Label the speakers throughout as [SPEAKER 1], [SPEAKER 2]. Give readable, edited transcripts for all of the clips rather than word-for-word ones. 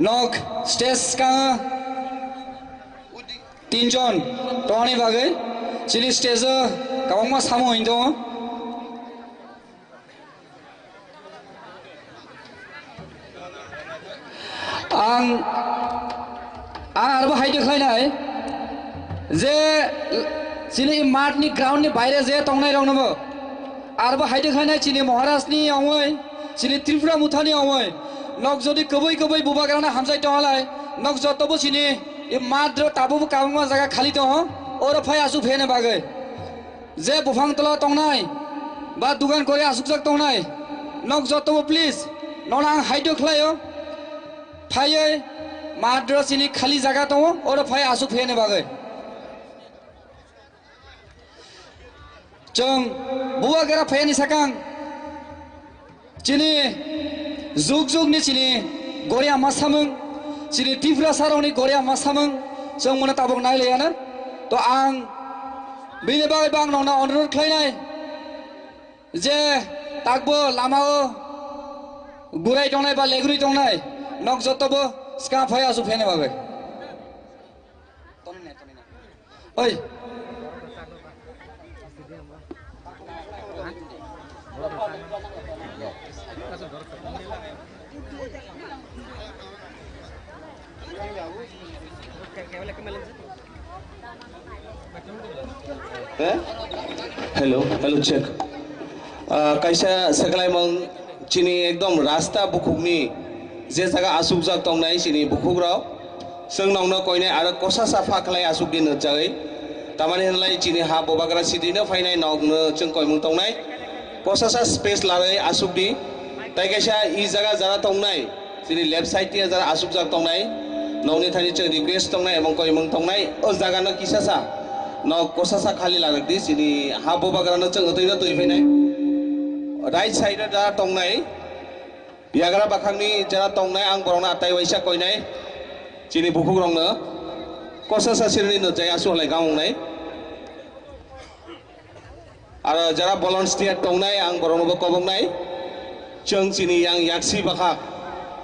[SPEAKER 1] nok stage ka tinjon toni bagai chini stage kabangma samo hindo ang arba haide khainai je chini mat ni ground ni baire je tongnai rong nabo arba haide khainai chini maharaj ni amoi chini tripura muthani amoi nok jodi koboi koboi buba garana hamjai tohalai nok jotobo chini e madro tabu kabangma jaga khali to oro phai asu phene bagai je bufang tala tongnai ba dugan kore asuk jak tongnai nok jotobo please nonang haide khlayo phai madro chini khali jaga to oro phai asu phene bagai jong buwa gara phai ni sakang chini zug zug ni chini goria masamung chini tifra saroni goria masamung jong mona tabok nai leyana to ang bini bagai bang nongna onrod khlainai je takbo lamao gurai tongnai ba leguri tongnai nok jotobo ska phai asu phene bagai oi
[SPEAKER 2] hello hello check कैसा सकलाय मंग चिनी एकदम रास्ता बुखुगनी जे जगह आसुक जाक तंगनाय चिनी बुखुग्राव जों नावनो कयनाय आरो कसा साफा खालाय आसुक दिन जागै तामाने हनलाय चिनी हा बबाग्रा सिदिनो फायनाय नावनो जों कयमुं तंगनाय कसा सा स्पेस लाय आसुक दि ताय कैसा इ जगह जरा तंगनाय चिनी लेफ्ट साइड ति जरा आसुक जाक तंगनाय नावनि थानि जों रिक्वेस्ट तंगनाय एवं कयमुं तंगनाय ओ जगानो किसासा न कोसासा खाली लागदि सिनि हा बबाग्रानो जों ओतैनो दै फैनाय राइट साइड दा तंगनाय याग्रा बाखांनि जरा तंगनाय आं बरंना आताय वैसा कयनाय चिनि बुखुग्रंनो कोसासा सिरनि नजाय आसुलाय गावंनाय आरो जरा भलन्टियार तंगनाय आं बरंनोबो कबंनाय जों चिनि आं याक्सि बाखा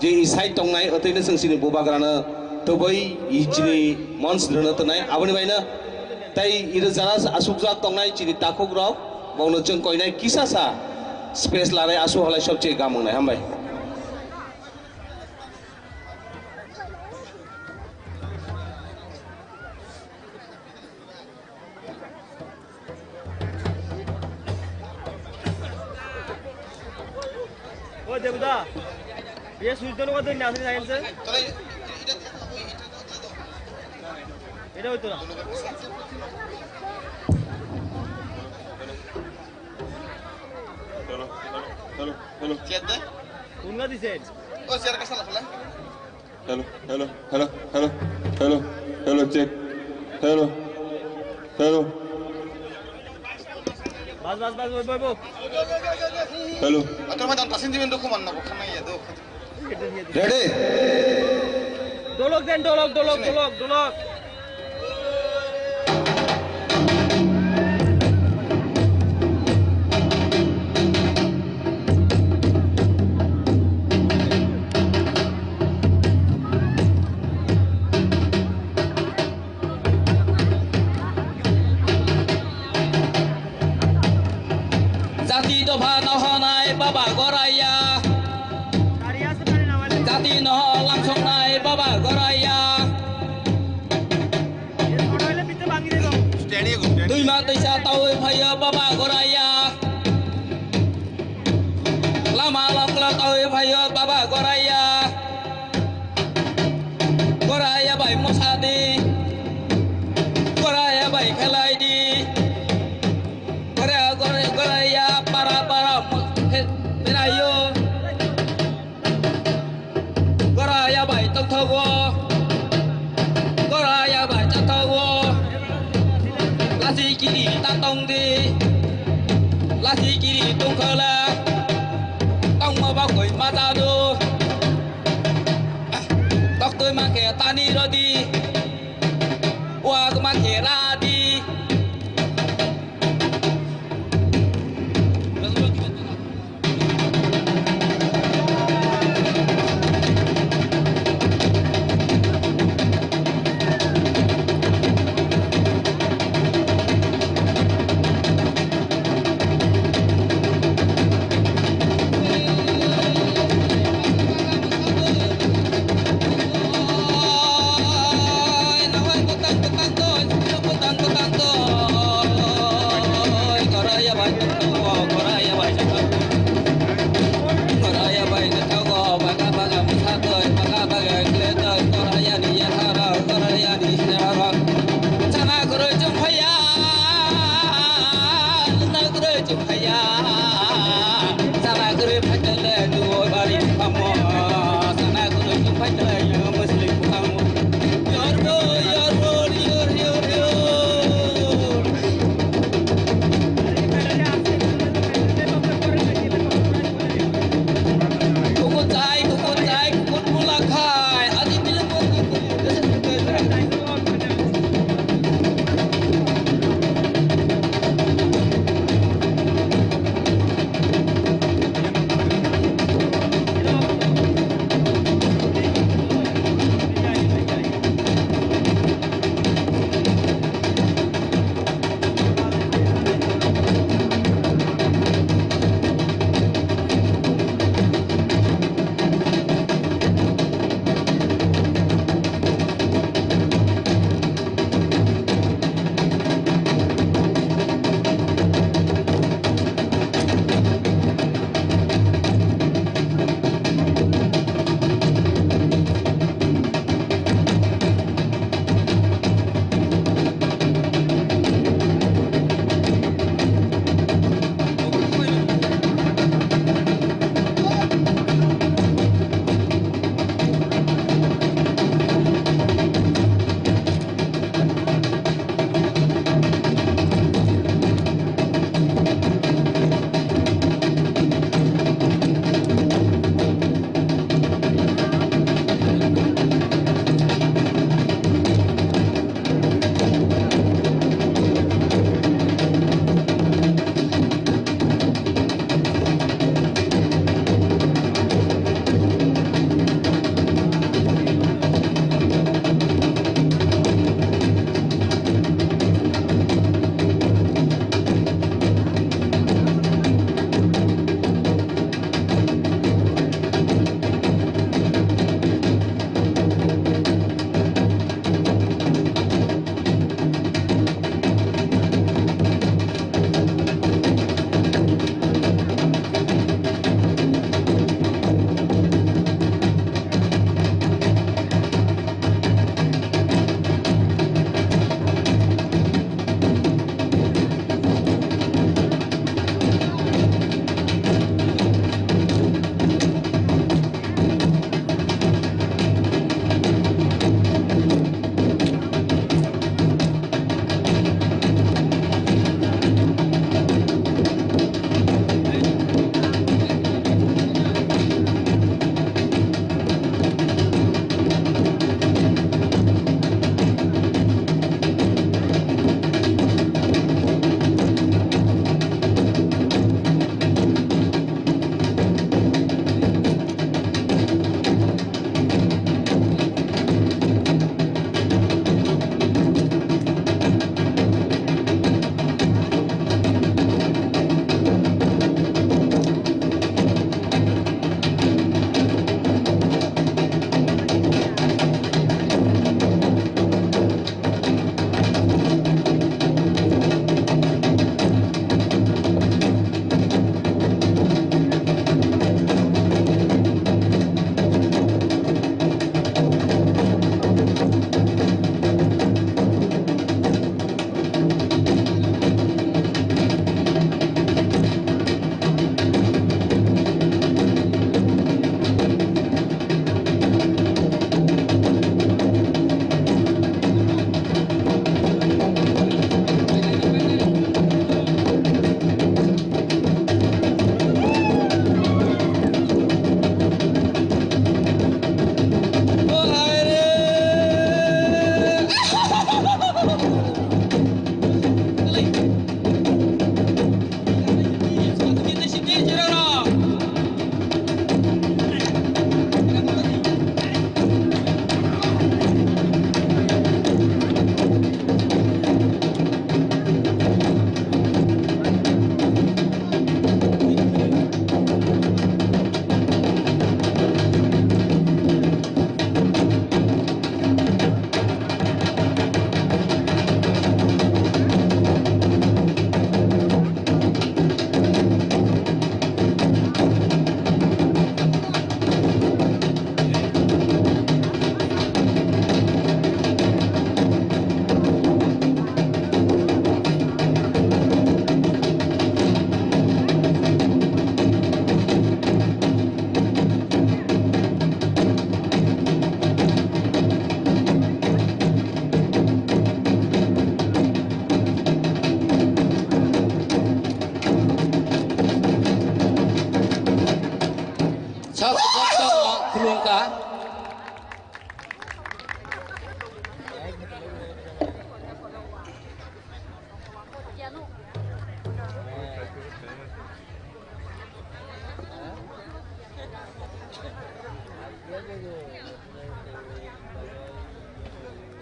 [SPEAKER 2] जे इ साइड तंगनाय ओतैनो जों चिनि बबाग्रानो तबै इ चिनि मन्स द्रनो तनाय आबनि बायनो ताई इरो जरा आसुकजा तंगनाय चिनि ताखुग्राव बावनो जों कयनाय किसासा स्पेस लानाय आसु हलाय सबसे गामंनाय हामबाय
[SPEAKER 3] ओ देवदा ये सुजदन को तो नासरी साइड से এটা হইতো না
[SPEAKER 2] हेलो हेलो
[SPEAKER 3] চেক দে কোনগা দিছে
[SPEAKER 2] ओ शेयर का साला फला hello hello hello hello hello hello check hello hello
[SPEAKER 3] বাস বাস বাস বই বই
[SPEAKER 2] hello
[SPEAKER 4] Atur madan pasin dimen dokumen na bukan ya do.
[SPEAKER 1] ready
[SPEAKER 3] dolok den dolok dolok dolok dolok
[SPEAKER 1] জাতি দফা নহনাই বাবা গরাইয়া
[SPEAKER 3] কারিয়া সে পারে না মানে
[SPEAKER 1] জাতি নহ লামসংনাই বাবা গরাইয়া
[SPEAKER 3] এ ছোট হইলে পিতে ভাঙি দেব
[SPEAKER 4] Steady go.
[SPEAKER 1] দুই মা তৈসা তাওই ভাইয়া বাবা গরাইয়া লামা লামকলা তাওই ভাইয়া বাবা গরাইয়া গরাইয়া বাই মশাদি গরাইয়া বাই খেলাই দি গরাইয়া পারা পারা বেরাইও গরাইয়া বাই তথগো গরাইয়া বাই তথগো লাসি কিরি তাতং দি লাসি কিরি তংখলা tông mà bao quỷ ma ta đu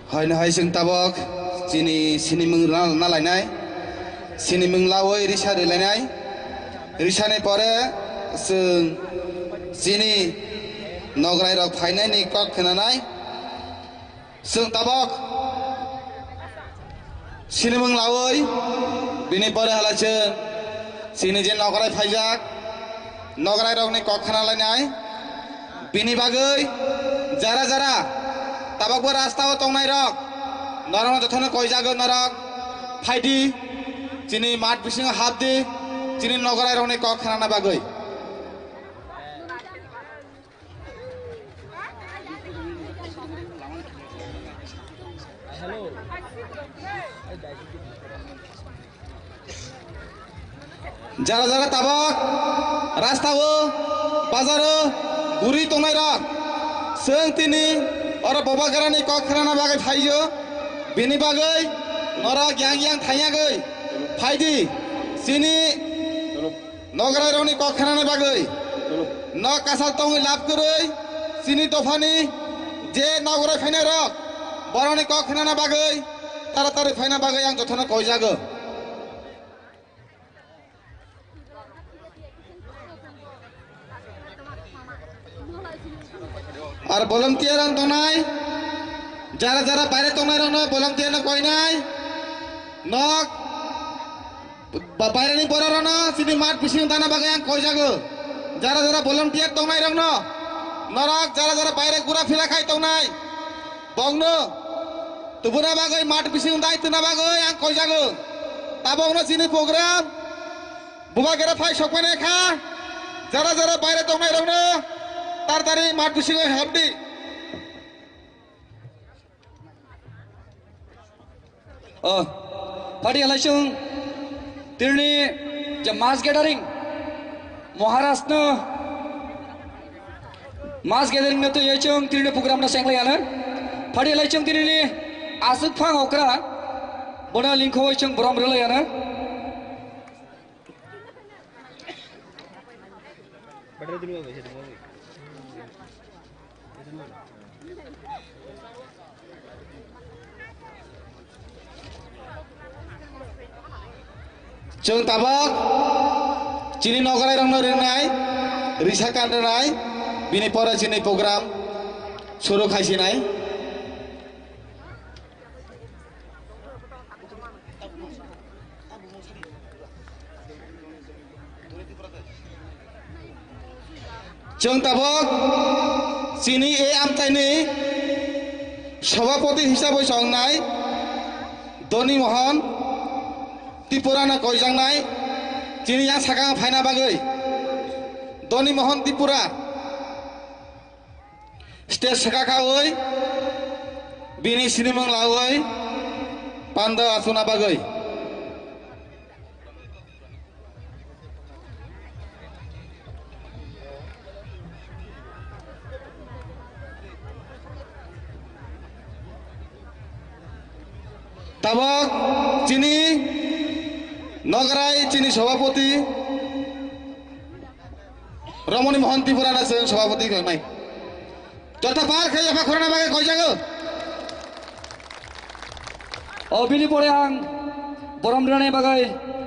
[SPEAKER 5] Hai na hai sing tabok sini mung na lainai sini mung lawoi risa de lainai risa ne pore sing sini nograi rok phainai ni kok khnanai sing tabok sini mung lawoi bini pore halache sini je nograi phaijak nograi rok ni kok khana lainai bini bagai jara tabak bo rasta o tongnai rok norong jothone koi jago norok phaidi chini mat bising habdi chini nogorai rok ni kok khana na bagai jara tabak rasta o bazar o guri tongnai rok seng tini ora boba garani kok khana bagai phaijo bini bagai nora gyang thaiyagai phaidi sini nograi roni kok khana bagai no kasal tongi lap koroi sini tofani je nograi phaina rok boroni kok khana bagai taratari phaina bagai ang jothona koi jago আর volunteer ang tongnai jara বাইরে tongnai rok no volunteer na koinai nok বাইরে ni bora rok no sini mat bising dana bagai ang koi jago jara volunteer tongnai rok no norok jara বাইরে gura phira khai tongnai bongno tubuna bagai mat bising dai tuna bagai ang koi jago tabong no sini program buba gera phai sokmane kha jara বাইরে tongnai rok no তাড়াতাড়ি মাঠ বিশিং হাবদি
[SPEAKER 1] ফাটি হালাইছুং তিরনি যে মাস gathering Maharashtra মাস gathering তো ইয়াইছুং তিরনি programme না সেংলায়ানো ফাটি হালাইছুং তিরনি আসুক ফাং okra বনা লিংখো হইছুং বরম রলায়ানো
[SPEAKER 3] battery দিন হবে সেটা হবে
[SPEAKER 5] Jeng tabak chini nogorai rong no ringnai risa kandanai bini pore chini program suru khaisinai jeng tabak chini amtaini সভাপতি হিসাবে সংনাই দনি মোহন ত্রিপুরা না কইজাংনাই তিনি yang sakang phaina bagai doni mohan tripura stage sakaka oi bini sinimang lawoi panda asuna bagai tabak chini নগরাই চিনি সভাপতি রমণী মোহন ত্রিপুরা আছেন সভাপতি নাই যত পার খাই এফা খরনা বাগে কই জাগো
[SPEAKER 1] বিনি পরে আং বরম রানে বাগাই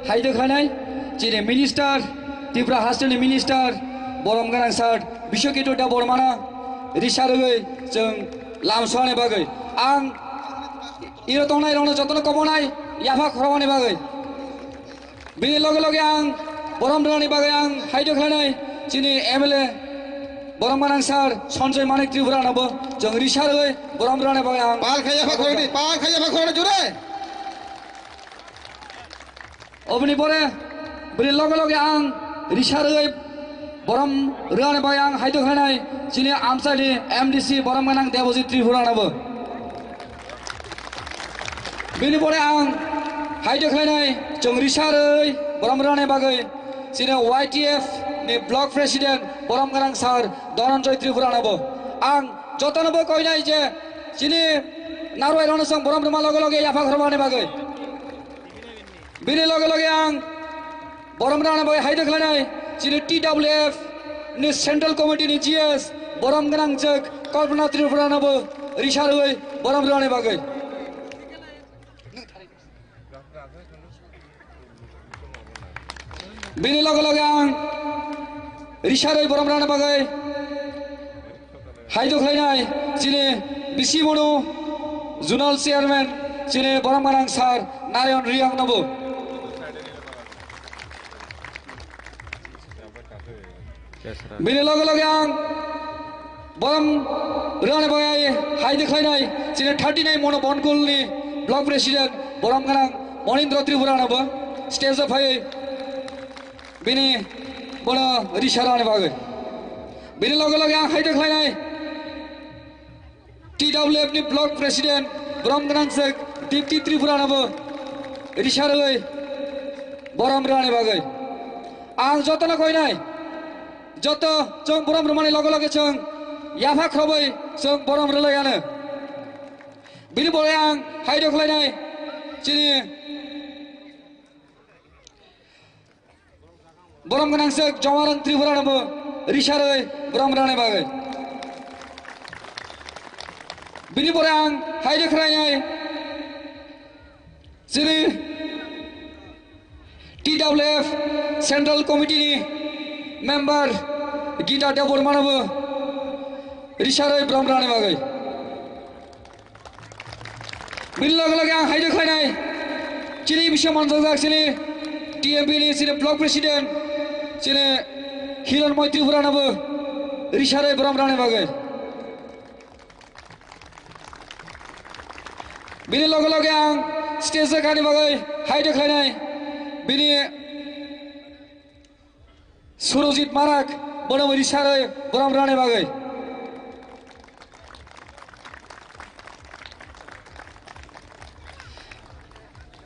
[SPEAKER 1] হাইদো খানাই চিনি মিনিস্টার ত্রিপুরা হাস্টেলনি মিনিস্টার বরম গানাং সার্ট বিশ্বকিটোটা বরমানা রিসারগৈ जों लामसवाने बागै आं इरो तंनाय रंनो जतनो कमनाय याफा खरमाने बागै बिनि लगे आं बरम रानी बागै आं हाइदो खानाय चिनि एमएलए बरम गानां सार सन्जय मानिक त्रिपुरा नाबो जों रिसारगै बरम रानी बागै आं
[SPEAKER 5] पाल खाइया खरनि जुरे
[SPEAKER 1] अबनि परे बिनि लगे आं रिसारगै बरम रानी बागै आं हाइदो खानाय चिनि आमसानि एमडीसी बरम गानां देवजित त्रिपुरा नाबो बिनि परे आं हाइदो खानाय जों रिसारै बरम रानी बागै चिनि YTF नि ब्लक प्रेसिडेंट बरम गानां सार धनन्जय त्रिपुरा नाबो आं जतनबो कइनाय जे चिनि नारवाय रनसं बरम रमा लगे याफा खरमाने बागै बिनि लगे आं बरम रानी बागै हाइदो खानाय चिनि TWF नि सेंट्रल कमिटी नि GS बरम गोनां जोग कल्पना त्रिपुरा नबो रिसारוי बरम राने बागै बिनि लगे लगे आं रिसारוי बरम राने बागै हाइदो खायनाय जिनि बिसि मनु जुनाल चेयारमैन जिनि बरम गोनां सार नारायण रियां नबो बिनि लगे लगे आं बरम राने बागै हाइदो खायनाय जिनि 39 मनु बनकुलनि ब्लक प्रेसिडेंट बरम गोनां मनिन्द्र त्रिपुरा नबो स्टेज फाय बिनि बनो रिसाराने बागै बिनि लगे लगे आं हाइदो खायनाय TWF नि ब्लक प्रेसिडेंट बरम गोनां जोग दीप्ति त्रिपुरा नबो रिसारוי बरम राने बागै आं जतन कयनाय जत जों बरम रमानि लगे लगे जों याफा ख्रबै जों बरम रलायानो बिनि बले आं हाइदो खायनाय जिनि बरम गोनां जोग जवारन त्रिपुरा नबो रिसारוי बरम राने बागै बिनि बले आं हाइदो खायनाय जिनि TWF सेंट्रल कमिटिनि मेम्बार गीता देवबर्मा नबो रिसारוי बरम राने बागै बिनि लगे लगे आं हाइदो खायनाय जिनि बिसि मनजाक जिनि TMP नि जिनि ब्लक प्रेसिडेंट जिनि हिरणमय त्रिपुरा नबो रिसारוי बरम राने बागै बिनि लगे लगे आं स्टेज गानि बागै हाइदो खायनाय बिनि सुरजित माराक बनो रिसारוי बरम राने बागै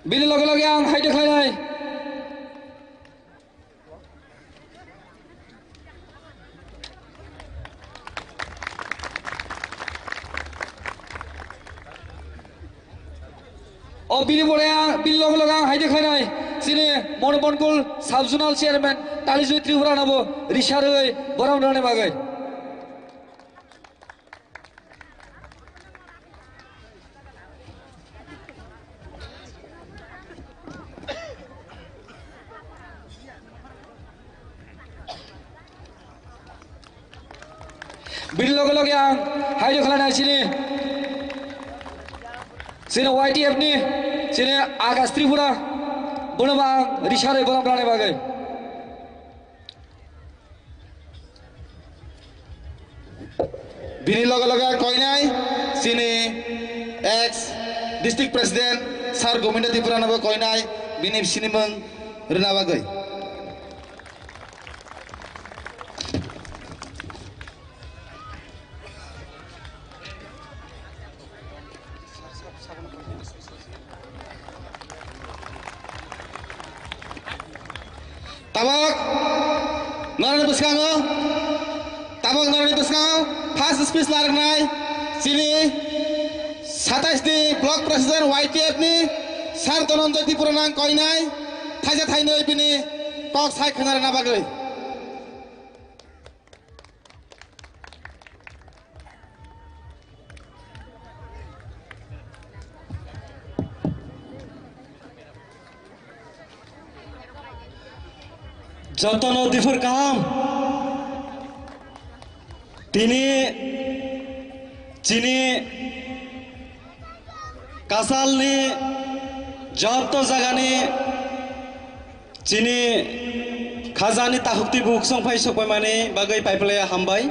[SPEAKER 1] बिनि लगे लगे आं हाइदो खायनाय बिनि लगे लगे आं हाइदो खायनाय जिनि मनबनकुल साब जुनाल चेयारमैन तालिजुई त्रिपुरा नबो रिसारוי बरम राने बागै बिनि लगे लगे आं हाइदो खायनाय जिनि YTF नि जिनि आगास त्रिपुरा बनोबा आं रिसारוי बरम राने बागै
[SPEAKER 5] बिनि लगे लगे कयनाय जिनि एक्स डिस्ट्रिक्ट प्रेसिडेंट सार गोविंद त्रिपुरा नबो कयनाय बिनि बिसिनि मुं रोना बागै tabak narani beskango tabak narani beskango first speech larnai sini 27 ni block president YTF ni sar Dhananjay Tripura nang koinai thaja thainoi bini tok sai khana na bagoi
[SPEAKER 3] যতন দিফুর কাম তিনি চিনি কাসালনি যত জাগানি চিনি খাজানি তাহুকতি বুক সংফাই সপাইমানি বাগै পাইপ্লাই हामबाय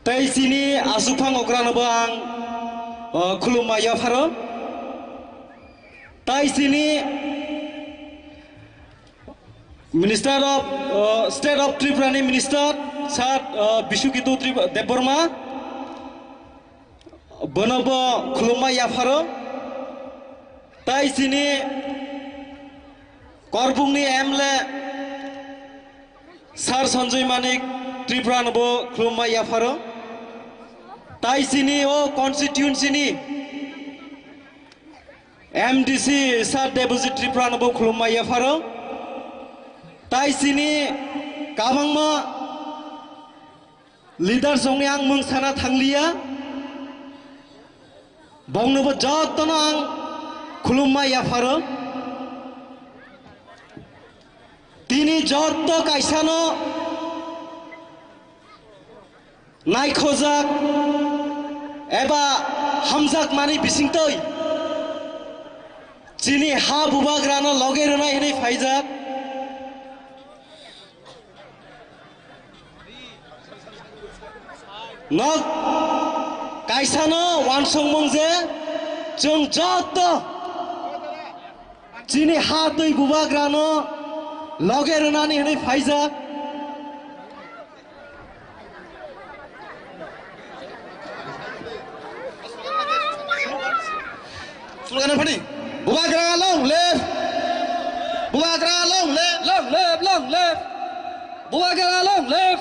[SPEAKER 3] तै चिनि आसुफां अग्रानोबो आं खुलुममाया फारो तै चिनि Minister of State of Tripura ni Minister Sir Bishukitu Deborma Bonobo Khuluma Yafaro Tai sini Korbung ni Emle Sir Sanjay Manik Tripura nobo Khuluma Yafaro Tai sini o constituency ni MDC Sir Deposit Tripura nobo Khuluma Yafaro Tai sini kabangma leader संनि आं मुं साना थांलिया बंनोबो जत्तनो आं खुलुमबाय याफारो दिनै जत्त कायसानो नायख'जाक एबा हामजाक मानि बिसिंतै जिनि हा बुबाग्रानो लगे रोनाय हेनै फायजाक नग कायसानो वानसंमं जे जों जत्त जिनि हा दै बुबाग्रानो लगे रोनानै हेनै फायजाक
[SPEAKER 5] Slogan apa nih? Bubagra long live. Bubagra long live.
[SPEAKER 1] Long live, long live. Bubagara long live.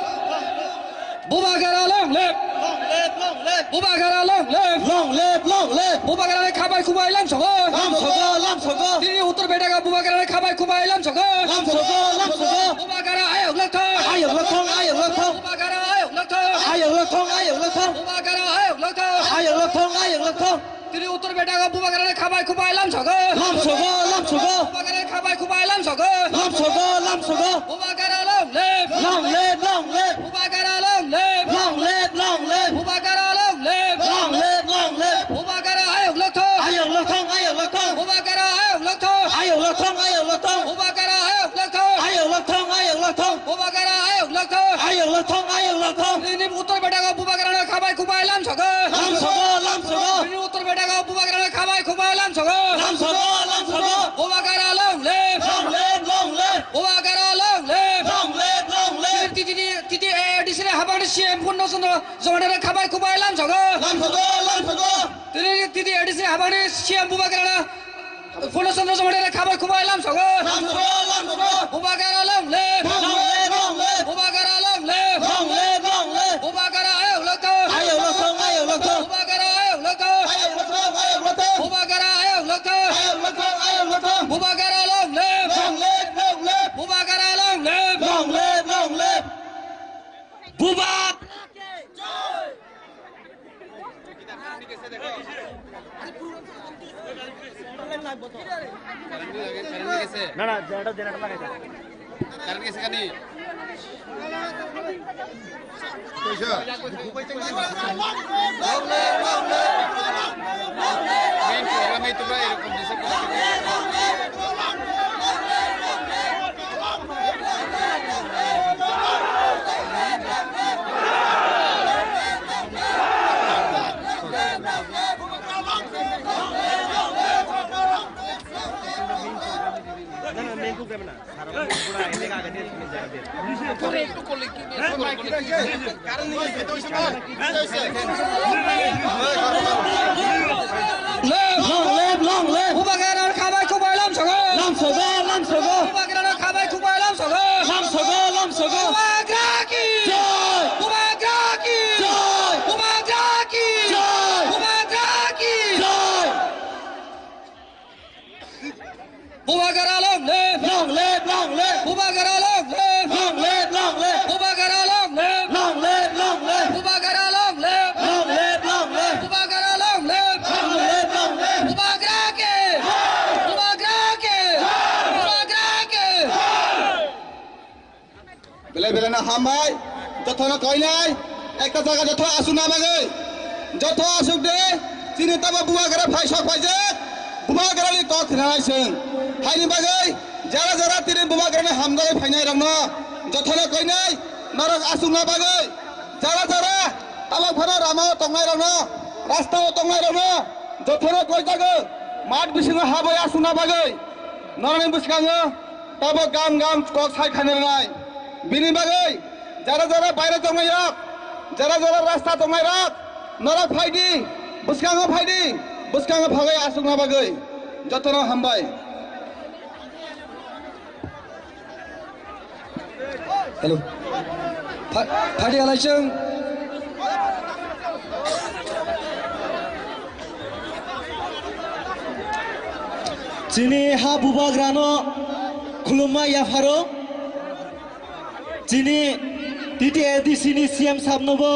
[SPEAKER 1] Bubagara long live.
[SPEAKER 5] Long live, long live.
[SPEAKER 1] Bubagara long live.
[SPEAKER 5] Long live, long live.
[SPEAKER 1] Bubagara khabai kubai lam sogo.
[SPEAKER 5] Lam sogo, lam sogo.
[SPEAKER 1] Tini uttar betaga Bubagara khabai kubai lam sogo.
[SPEAKER 5] Lam sogo, lam sogo.
[SPEAKER 1] Bubagara ayok lakha.
[SPEAKER 5] Ayok lathong, ayok lathong.
[SPEAKER 1] Bubagara ayok lakha.
[SPEAKER 5] Ayok lathong, ayok lathong.
[SPEAKER 1] Bubagara ayok lakha.
[SPEAKER 5] Ayok lathong, ayok lathong.
[SPEAKER 1] Tini uttar betaga Bubagara khabai kubai lam sogo.
[SPEAKER 5] Lam sogo, lam sogo.
[SPEAKER 1] Bubagara khabai kubai lam sogo.
[SPEAKER 5] Lam sogo, lam sogo.
[SPEAKER 1] Bubagara long live.
[SPEAKER 5] Long live, long live.
[SPEAKER 1] Bubagara long live.
[SPEAKER 5] Long live, long live.
[SPEAKER 1] Bubagara long live.
[SPEAKER 5] Long live, long live.
[SPEAKER 1] Bubagara ayok lakha.
[SPEAKER 5] Ayok lathong, ayok lathong.
[SPEAKER 1] Bubagara ayok lakha.
[SPEAKER 5] Ayok lathong, ayok lathong.
[SPEAKER 1] Bubagara ayok lakha.
[SPEAKER 5] Ayok lathong, ayok lathong.
[SPEAKER 1] Bubagara ayok lakha.
[SPEAKER 5] Ayok lathong, ayok lathong.
[SPEAKER 1] Ini uttar betaga Bubagara khabai kubai lam sogo.
[SPEAKER 5] Lam sogo, lam sogo.
[SPEAKER 1] Ini uttar betaga Bubagara khabai kubai lam sogo.
[SPEAKER 5] Lam sogo, lam sogo.
[SPEAKER 1] Bubagara long live.
[SPEAKER 5] Long live, long live.
[SPEAKER 1] Bubagara long live.
[SPEAKER 5] Long live, long live.
[SPEAKER 1] Titi disini habang siam punno sono zomana khabai kubai lam sogo.
[SPEAKER 5] Lam sogo, lam sogo.
[SPEAKER 1] Titi disini habang siam Bubagara punno sono zomana khabai kubai lam sogo.
[SPEAKER 5] Lam sogo, lam sogo.
[SPEAKER 1] Bubagara long live.
[SPEAKER 5] Long live, long live.
[SPEAKER 1] Bubagara long live.
[SPEAKER 5] Long live, long live.
[SPEAKER 1] Bubagara ayok lakha.
[SPEAKER 5] Ayok lathong, ayok lathong.
[SPEAKER 1] Bubagara ayok lakha.
[SPEAKER 5] Ayok lathong, ayok lathong.
[SPEAKER 1] Bubagara ayok lakha.
[SPEAKER 5] Ayok lathong, ayok lathong.
[SPEAKER 1] Bubagara long live.
[SPEAKER 5] Long live, long live.
[SPEAKER 1] Bubagara long live.
[SPEAKER 5] Long live, long live.
[SPEAKER 1] Bubak.
[SPEAKER 4] Main program itu bro, erokom bisa
[SPEAKER 5] Long live, long live.
[SPEAKER 1] Bubagara khabai kubai lam sogo.
[SPEAKER 5] Lam sogo, lam sogo.
[SPEAKER 1] Bubagara khabai kubai lam sogo.
[SPEAKER 5] Lam sogo, lam sogo.
[SPEAKER 1] Bubagara ki.
[SPEAKER 5] Joy.
[SPEAKER 1] Bubagara ki.
[SPEAKER 5] Joy.
[SPEAKER 1] Bubagara ki.
[SPEAKER 5] Joy.
[SPEAKER 1] Bubagara ki.
[SPEAKER 5] Joy.
[SPEAKER 1] Bubagara long live.
[SPEAKER 5] Long live, long live.
[SPEAKER 1] Bubagara long live.
[SPEAKER 5] Long live, long live.
[SPEAKER 1] Bubagara long live.
[SPEAKER 5] Long live, long live.
[SPEAKER 1] Bubagara long live.
[SPEAKER 5] Long live, long live.
[SPEAKER 1] Bubagara long live.
[SPEAKER 5] Long live, long live.
[SPEAKER 1] Bubagara ke. Bubagara ke. Bubagara ke.
[SPEAKER 5] বেলে না হামাই যত না কই নাই একটা জায়গা যত আসু না বাগে যত আসুক দে চিনি তাবা বুয়া করে ফাই সব ফাইছে বুয়া করে লি কক রাইছেন ফাইনি বাগে যারা যারা তিনি বুয়া করে হামদাই ফাইনাই রং যত না কই নাই নরক আসু না বাগে যারা যারা তাবা ফানা রামা তংনাই রং রাস্তাও তংনাই রং যত না কই জাগে মাঠ বিসিং হাবই আসু না বাগে নরনি বুসকাঙ্গ তাবা গাম গাম কক সাই খানে নাই বিনি বাগে যারা যারা বাইরে তমাই রাখ যারা যারা রাস্তা তমাই রাখ নরক ফাইদি বুসকাঙ্গ ভাগে আসুক না বাগে যতন হামবাই
[SPEAKER 1] Hello. Party election.
[SPEAKER 3] Sini ha bubagrano khulumma yafaro Sini titi edi sini siam sabnobo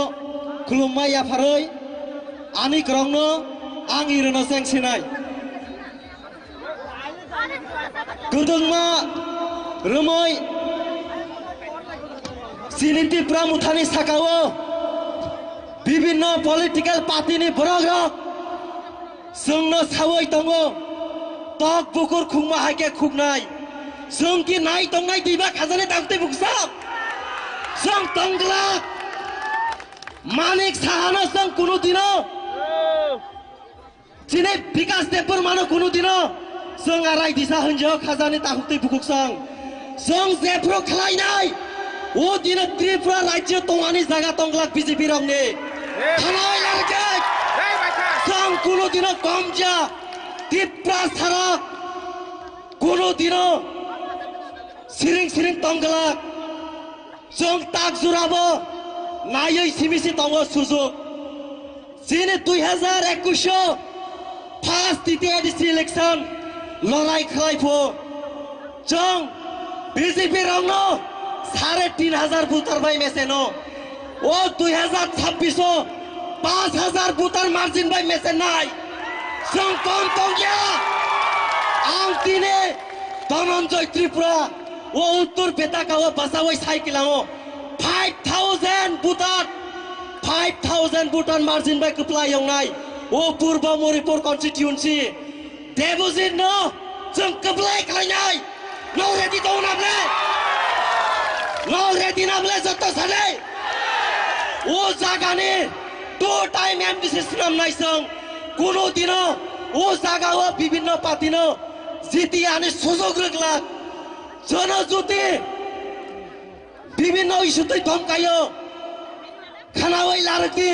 [SPEAKER 3] khulumai yafaroi ani krongno ang irono seng sinai kudungma rumoi sini Tripura muthani sakao bibinno political party ni borogrok sungno sawoi tongo tok bukur khungma haike khugnai sung ki nai tongnai diba khazane dakte buksap sung tongla manik sahana sung kuno dino chine bikas depur mano kuno dino sung arai disa hunjo khazane dakte bukuk sung zepro khlai nai o dino Tripura rajyo tongani jaga tongla BJP rongni khalai larke sung kuno dino komja Tripura sara kuno dino siring tongla sung tak jurabo nayoi simisi tongo sujog sini 2021 first titi edisi election lorai khlaifo jong BJP rongno 3,500 voter by meseno o 2026 5,000 voter margin by mesen nai sung kom tongya ang tine Dhananjay Tripura o uttor betakawa basawai saikilango 5,000 voter margin by kuplai yongnai o purba moripur constituency deposit no jong kuplai khlainai no ready to nable no ready nable joto sale o jagane 2 time MDC sinam nai song kuno dino o jaga o bibinno patino jiti ane sujog ragla জনজ্যোতি বিভিন্ন ইস্যুতে ধমকাইও খানাওয়াই লারকি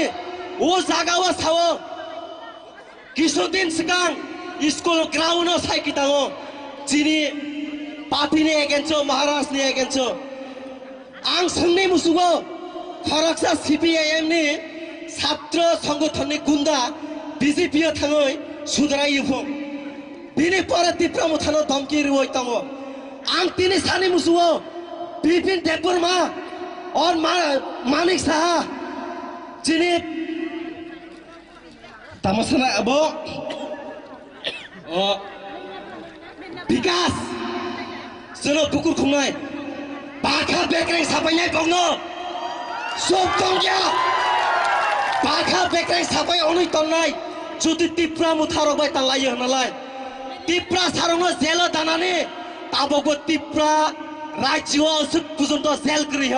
[SPEAKER 3] ও জাগাও Sao কিছুদিন সিগাং school ground সাইকিতাও চিনি পার্টিনি এগেন্সো মহারাষ্ট্রনি এগেন্সো আং সংনি মুসুগো খরকসা CPIM ni ছাত্র সংগঠননি গুন্ডা BJP থাঙই সুদরাই ইউফং বিনি পরে ত্রিপুরা মুথানো ধমকি রুই তাঙো ang tini sani musuo Bipin Deburma और मानिक साहा जिनी tamasana abo বিকাশ जोनो बुकुर खुंनाय बाखा बेक्रें सापायनाय बंनो सब दंया बाखा बेक्रें सापाय अनै तंनाय जुदि Tripura मुथारबाय तालायो होनालाय Tripura सारंनो जेल दानानै ताबो Tripura राज्य असुक पुजन्त जेल गृह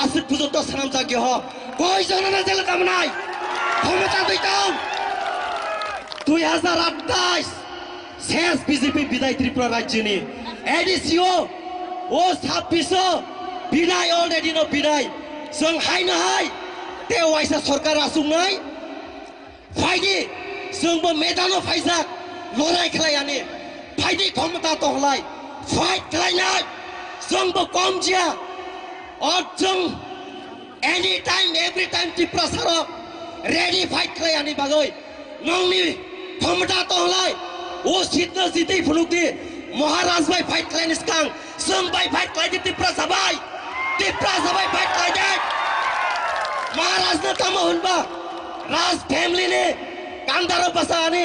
[SPEAKER 3] असुक पुजन्त सानाम जाग्य ह कय जनाना जेल दामनाय क्षमता दैतां 2028 शेष BJP বিদায় Tripura राज्यनि एडिसिओ ओ 26 बिदाय अलरेडी नो बिदाय जों हायनो हाय ते वाइसा सरकार आसुंनाय फाइदि जोंबो मेदानो फाइजाक लराय खलायानि फाइदि क्षमता दंलाय फाइट खलायनाय जोंबो कमजिया और जों any time every time Tripura सारो रेडी फाइट खलायानि बागै नोंनि क्षमता दंलाय ओ सिद्ध सिद्धि फुलुकदि महाराज भाई फाइट खालायनो सिगां जों भाई फाइट खालायदो Tripura साबाय फाइट खालायदो महाराजनो थामो होनबा राज फेमिलिनि कान्दारो बासानि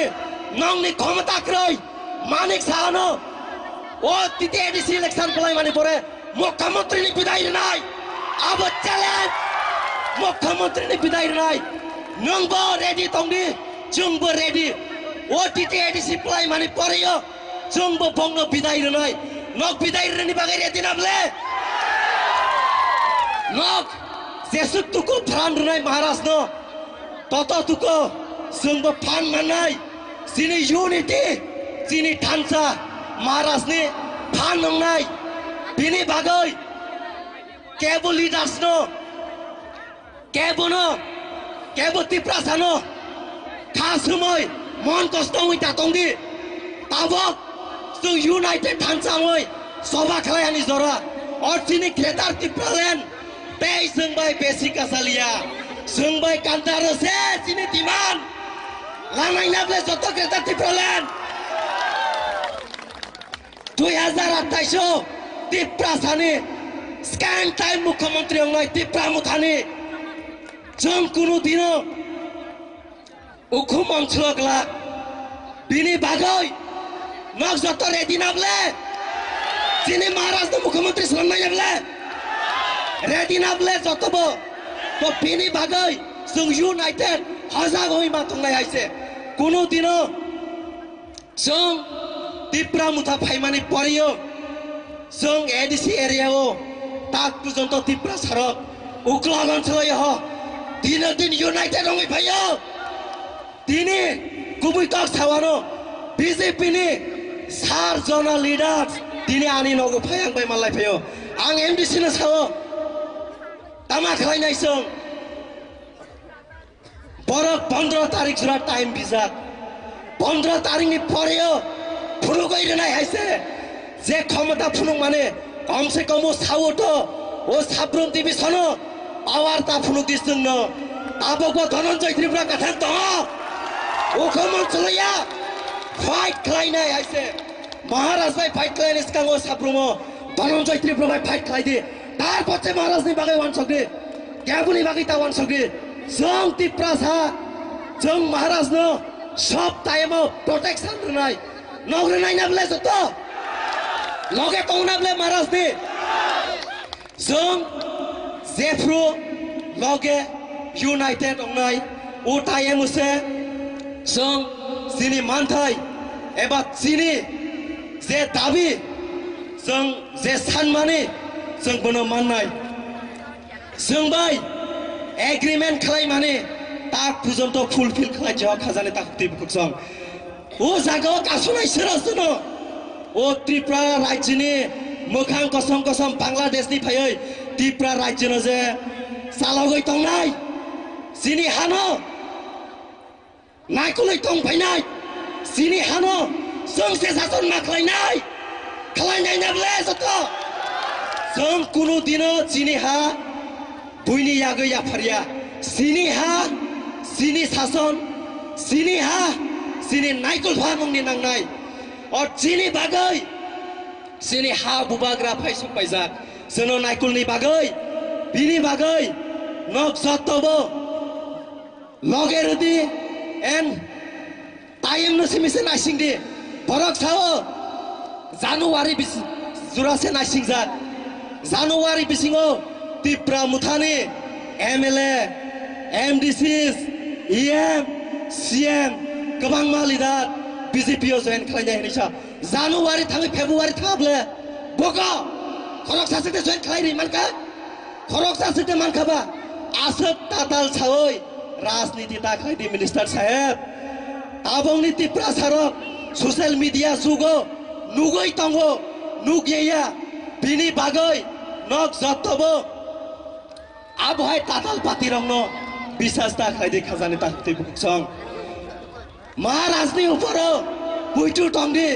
[SPEAKER 3] नंनि क्षमताख्रै मानिक साहानो ओ तिति एडिसि इलेक्सन खालायमानि परे मुख्यमंत्रीनि बिदाय होनाय आबो चेलेन्ज मुख्यमंत्रीनि बिदाय होनाय नोंबो रेडि दंदि जोंबो रेडि ओ तिति एडिसि खालायमानि परेयो जोंबो बंनो बिदाय होनाय नक बिदाय होनायनि बागै रेडि नामले नक जेसु तुको फान होनाय महाराजनो तत तुको जोंबो फान मानाय जिनि यूनिटी जिनि थानसा महाराजनि फान होनाय बिनि बागै केबो लिडार्सनो केबो Tripura सानो खासुमै मन कष्ट उइता तंदि ताबक जों यूनाइटेड थानसामै सभा खालायनि जरा और जिनि ग्रेटार Tripura लेन्ड बे जोंबाय बेसिक कासालिया जोंबाय कान्दारो से जिनि दिमान लानाय नाबले जत ग्रेटार Tripura लेन्ड 2028 Tripura सानि स्कैन टाइम मुख्यमंत्री अंगनाय त्रिपुरा मुथानी जों कुनु दिनो उखुम अंचलगला बिनि बागै नग जत रेडी नाबले जिनि महाराज मुख्यमंत्री खालामनाय नाबले रेडी नाबले जतबो तो बिनि बागै जों यूनाइटेड हजाग होई मा थंनाय आइसे कुनु दिनो जों त्रिपुरा मुथा फाइमानि परियो जों एडीसी एरियाओ ताक पर्यन्त त्रिपुरा सरक उक्लाग ओनसोलाय ह दिन दिन यूनाइटेड होई फायो दिनै गुबै तक सावानो बीजेपी नि 4 जना लिडार दिनै आनि नगो फायांबाय मालाय फायो आं एमडीसी नो सावो तामा खालायनाय जों बरक 15 तारिख जुरा टाइम बिजाक 15 तारिख नि परियो फुनुगै रनाय हाइसे जे क्षमता फुनुग माने कम से कम ओ सावो तो ओ साब्रम डिभिजन पावर ता फुनुग दिसनो ताबको धनन्जय त्रिपुरा कथा त उखम ओनसोलया फाइट खालायनाय हाइसे महाराज भाई फाइट खालायनाय सिगाङाव साब्रमो धनन्जय त्रिपुरा भाई फाइट खालायदि तार पछे महाराजनि बागै वान सकदि ग्याबुनि बागै ता वान सकदि जों त्रिपुरा सा जों महाराजनो सब टाइमाव प्रोटेक्शन होनाय नग्रनाय नाबले जत लगे तौनाबले महाराजनि जों जेफ्रु लगे यूनाइटेड अंगनाय ओ टाइमसे जों जिनि मानथाय एबा जिनि जे दाबि जों जे सानमानि जों बनो माननाय जों बाय एग्रीमेंट खालाय माने ताक पर्यन्त फुलफिल खालाय जावा खाजाने ताक टिबुक जों ओ जागाव कासुनाय सोरासनो ओ त्रिपुरा राज्यनि मोखां कसम कसम बांलादेशनि फायै त्रिपुरा राज्यनो जे सालावगै तंनाय जिनि हानो नायकुलै तंग फायनाय जिनि हानो जों से शासन मा खालायनाय नाबले जत जों कुनु दिनो जिनि हा बुइनि यागै याफारिया जिनि हा जिनि शासन जिनि हा जिनि नायकुल फामुंनि नांनाय और जिनि बागै जिनि हा बुबाग्रा फायसुक पाइजाक जोनो नायकुलनि बागै बिनि बागै नक जतबो लगे रदि एन टाइम नो सिमिसे नासिंदि बरक सावो जानुवारि जुरासे नासिंजाक जानुवारि बिसिङो त्रिपुरा मुथानि एमएलए एमडीसीस ईएम सीएम गोबां मा लिडार बीजेपी जयन खालायनाय हनिसा जानुवारि थाङै फेब्रुवारि थाङाब्ले बगा खरक सासेते जयन खालायरि मानका खरक सासेते मानखाबा आसब ताताल सावै राजनीति दाखायदि मिनिस्टार साहेब ताबंनि त्रिपुरा सारक सोशल मीडिया जुगो नुगै तंगो नुगैया बिनि बागै नक जतबो आबहाय ताताल पातिरंनो विश्वास दाखायदि खाजाने ताकति बुकसं महाराजनि ऊपर बुइटु तंदि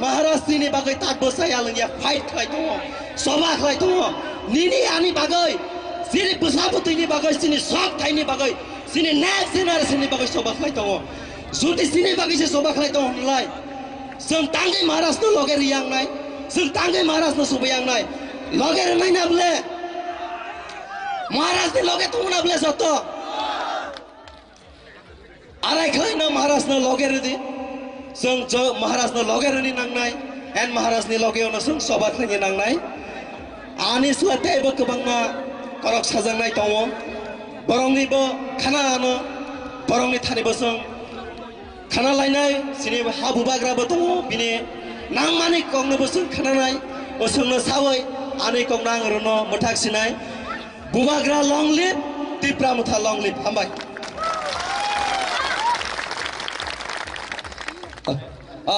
[SPEAKER 3] महाराजनि बागै ताक बसाया लंगिया फाइट खालाय दङ सभा खालाय दङ निनि आनि बागै जिनि बसाबुतैनि बागै जिनि सब थाइनि बागै जिनि नेक्स्ट जेनारेशननि बागै सभा खालाय दङ जुदि जिनि बागै से सभा खालाय दङ होनलाय जों तांगै महाराजनो लगे रियांनाय जों तांगै महाराजनो सबायांनाय लगे रनाय नाबले महाराजनि लगे तंनाबले जत आराय खालायनो महाराजनो लगे रदि जों महाराजनो लगे रनि नांनाय एन महाराजनि लगेयावनो जों सभा खालायनि नांनाय आनि सोलातेबो गोबांना करक साजांनाय दङ बरंनिबो खाना आनो बरंनि थानिबो जों खाना लायनाय जिनि हा बुबाग्राबो दङ बिनि नांमानि कंनोबो जों खानानाय ओ जोंनो सावै आनि कंना आंरनो मोथाखसिनाय बुबाग्रा लं लिभ त्रिपुरा मुथा लं लिभ हामबाय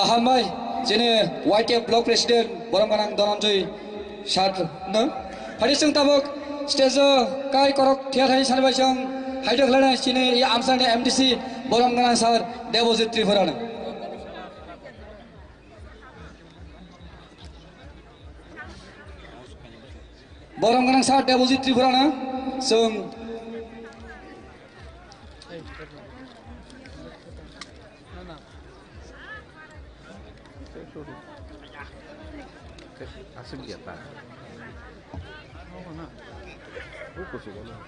[SPEAKER 1] हामबाय जेने वाइके ब्लक प्रेसिडेंट बरमगानां धनन्जय सार नो फारिसं ताबक स्टेज काय करक थिया थाइ सानबाय जों हाइदो खलायनाय सिने आमसानि एमडीसी बरमगानां सार देवजित त्रिपुरानो बरमगानां सार देवजित त्रिपुरानो जों
[SPEAKER 4] Asik dia tak. Oh mana? Oh kau suka lah.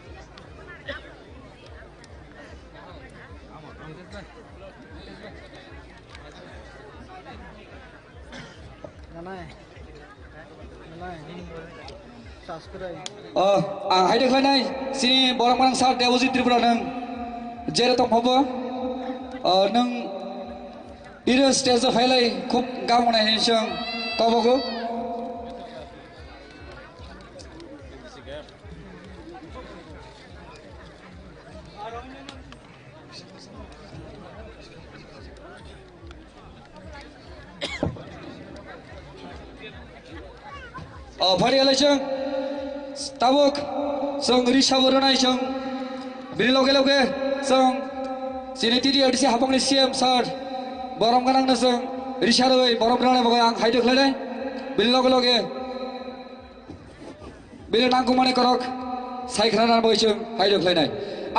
[SPEAKER 1] आं हायदो खानाय सिनि बरम गोनां सार देवजित त्रिपुरा नों जेरै दंफाबो नों इरो स्टेज फायलाय खुब गावनाय जों गावबागो फारियालाय जों tabuk song risha borona song biri loge loge song sini tiri adisi hapong ni siam sar borom ganang na song risha roi borom ganang bagai ang haiduk lele biri loge loge biri nangku mane korok sai khana boi song haiduk lele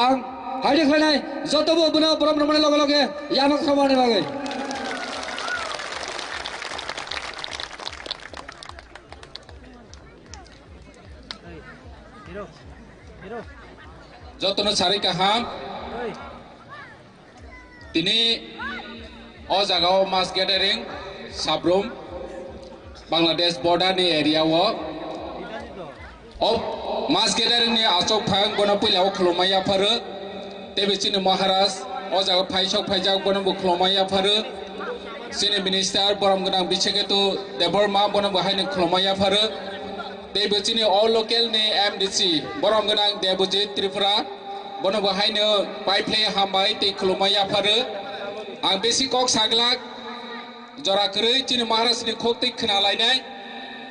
[SPEAKER 1] ang haiduk lele joto bo buna borom mane loge loge yamak khamane bagai
[SPEAKER 6] যতন সারি কাহাম তিনি অ জায়গাও মাস gathering Sabroom Bangladesh বর্ডারনি এরিয়াও মাস গ্যাদারিংনি আচক ফাং বন পইলাও খলমাইয়া ফারো তেবেচিনি মহারাজ অ জায়গা ফাইসক ফাইজাক বন খলমাইয়া ফারো সিনি minister বরম গনাং বিছেকেতু দেবরমা বন বহাইনি খলমাইয়া Faro Debutini all local ni MDC borom ganang debujit Tripura bono bahayno paiplay hambai te khulumaya phare ang besi kok saglak jora krei chini maharashtra ni khokti khnalai nai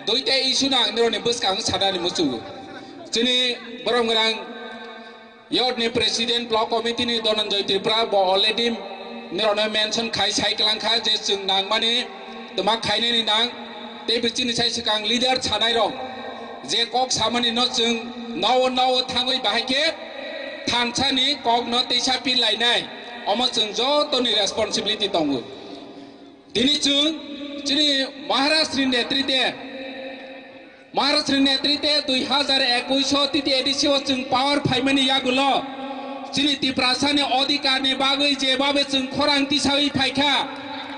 [SPEAKER 6] duita issue na angro ni buskang sadani musu chini borom ganang yod ni president block committee ni Dhananjay Tripura bo already nirona mention khai sai klang kha je chung nang mani tuma khaine ni nang debutini sai sikang leader chanai rong जे कक सामानि न जों नाव नाव थाङै बाहायके थानसानि कक न दैसा पिलायनाय अम जों जतनि रेसपन्सिबिलिटी दङ दिनै जों जोंनि महाराष्ट्रनि नेतृत्वे 2021 तिथि एडिसिव जों पावर फाइमानि यागुल जोंनि तिप्रासानि अधिकारनि बागै जेबाबो जों खरां तिसावै फायखा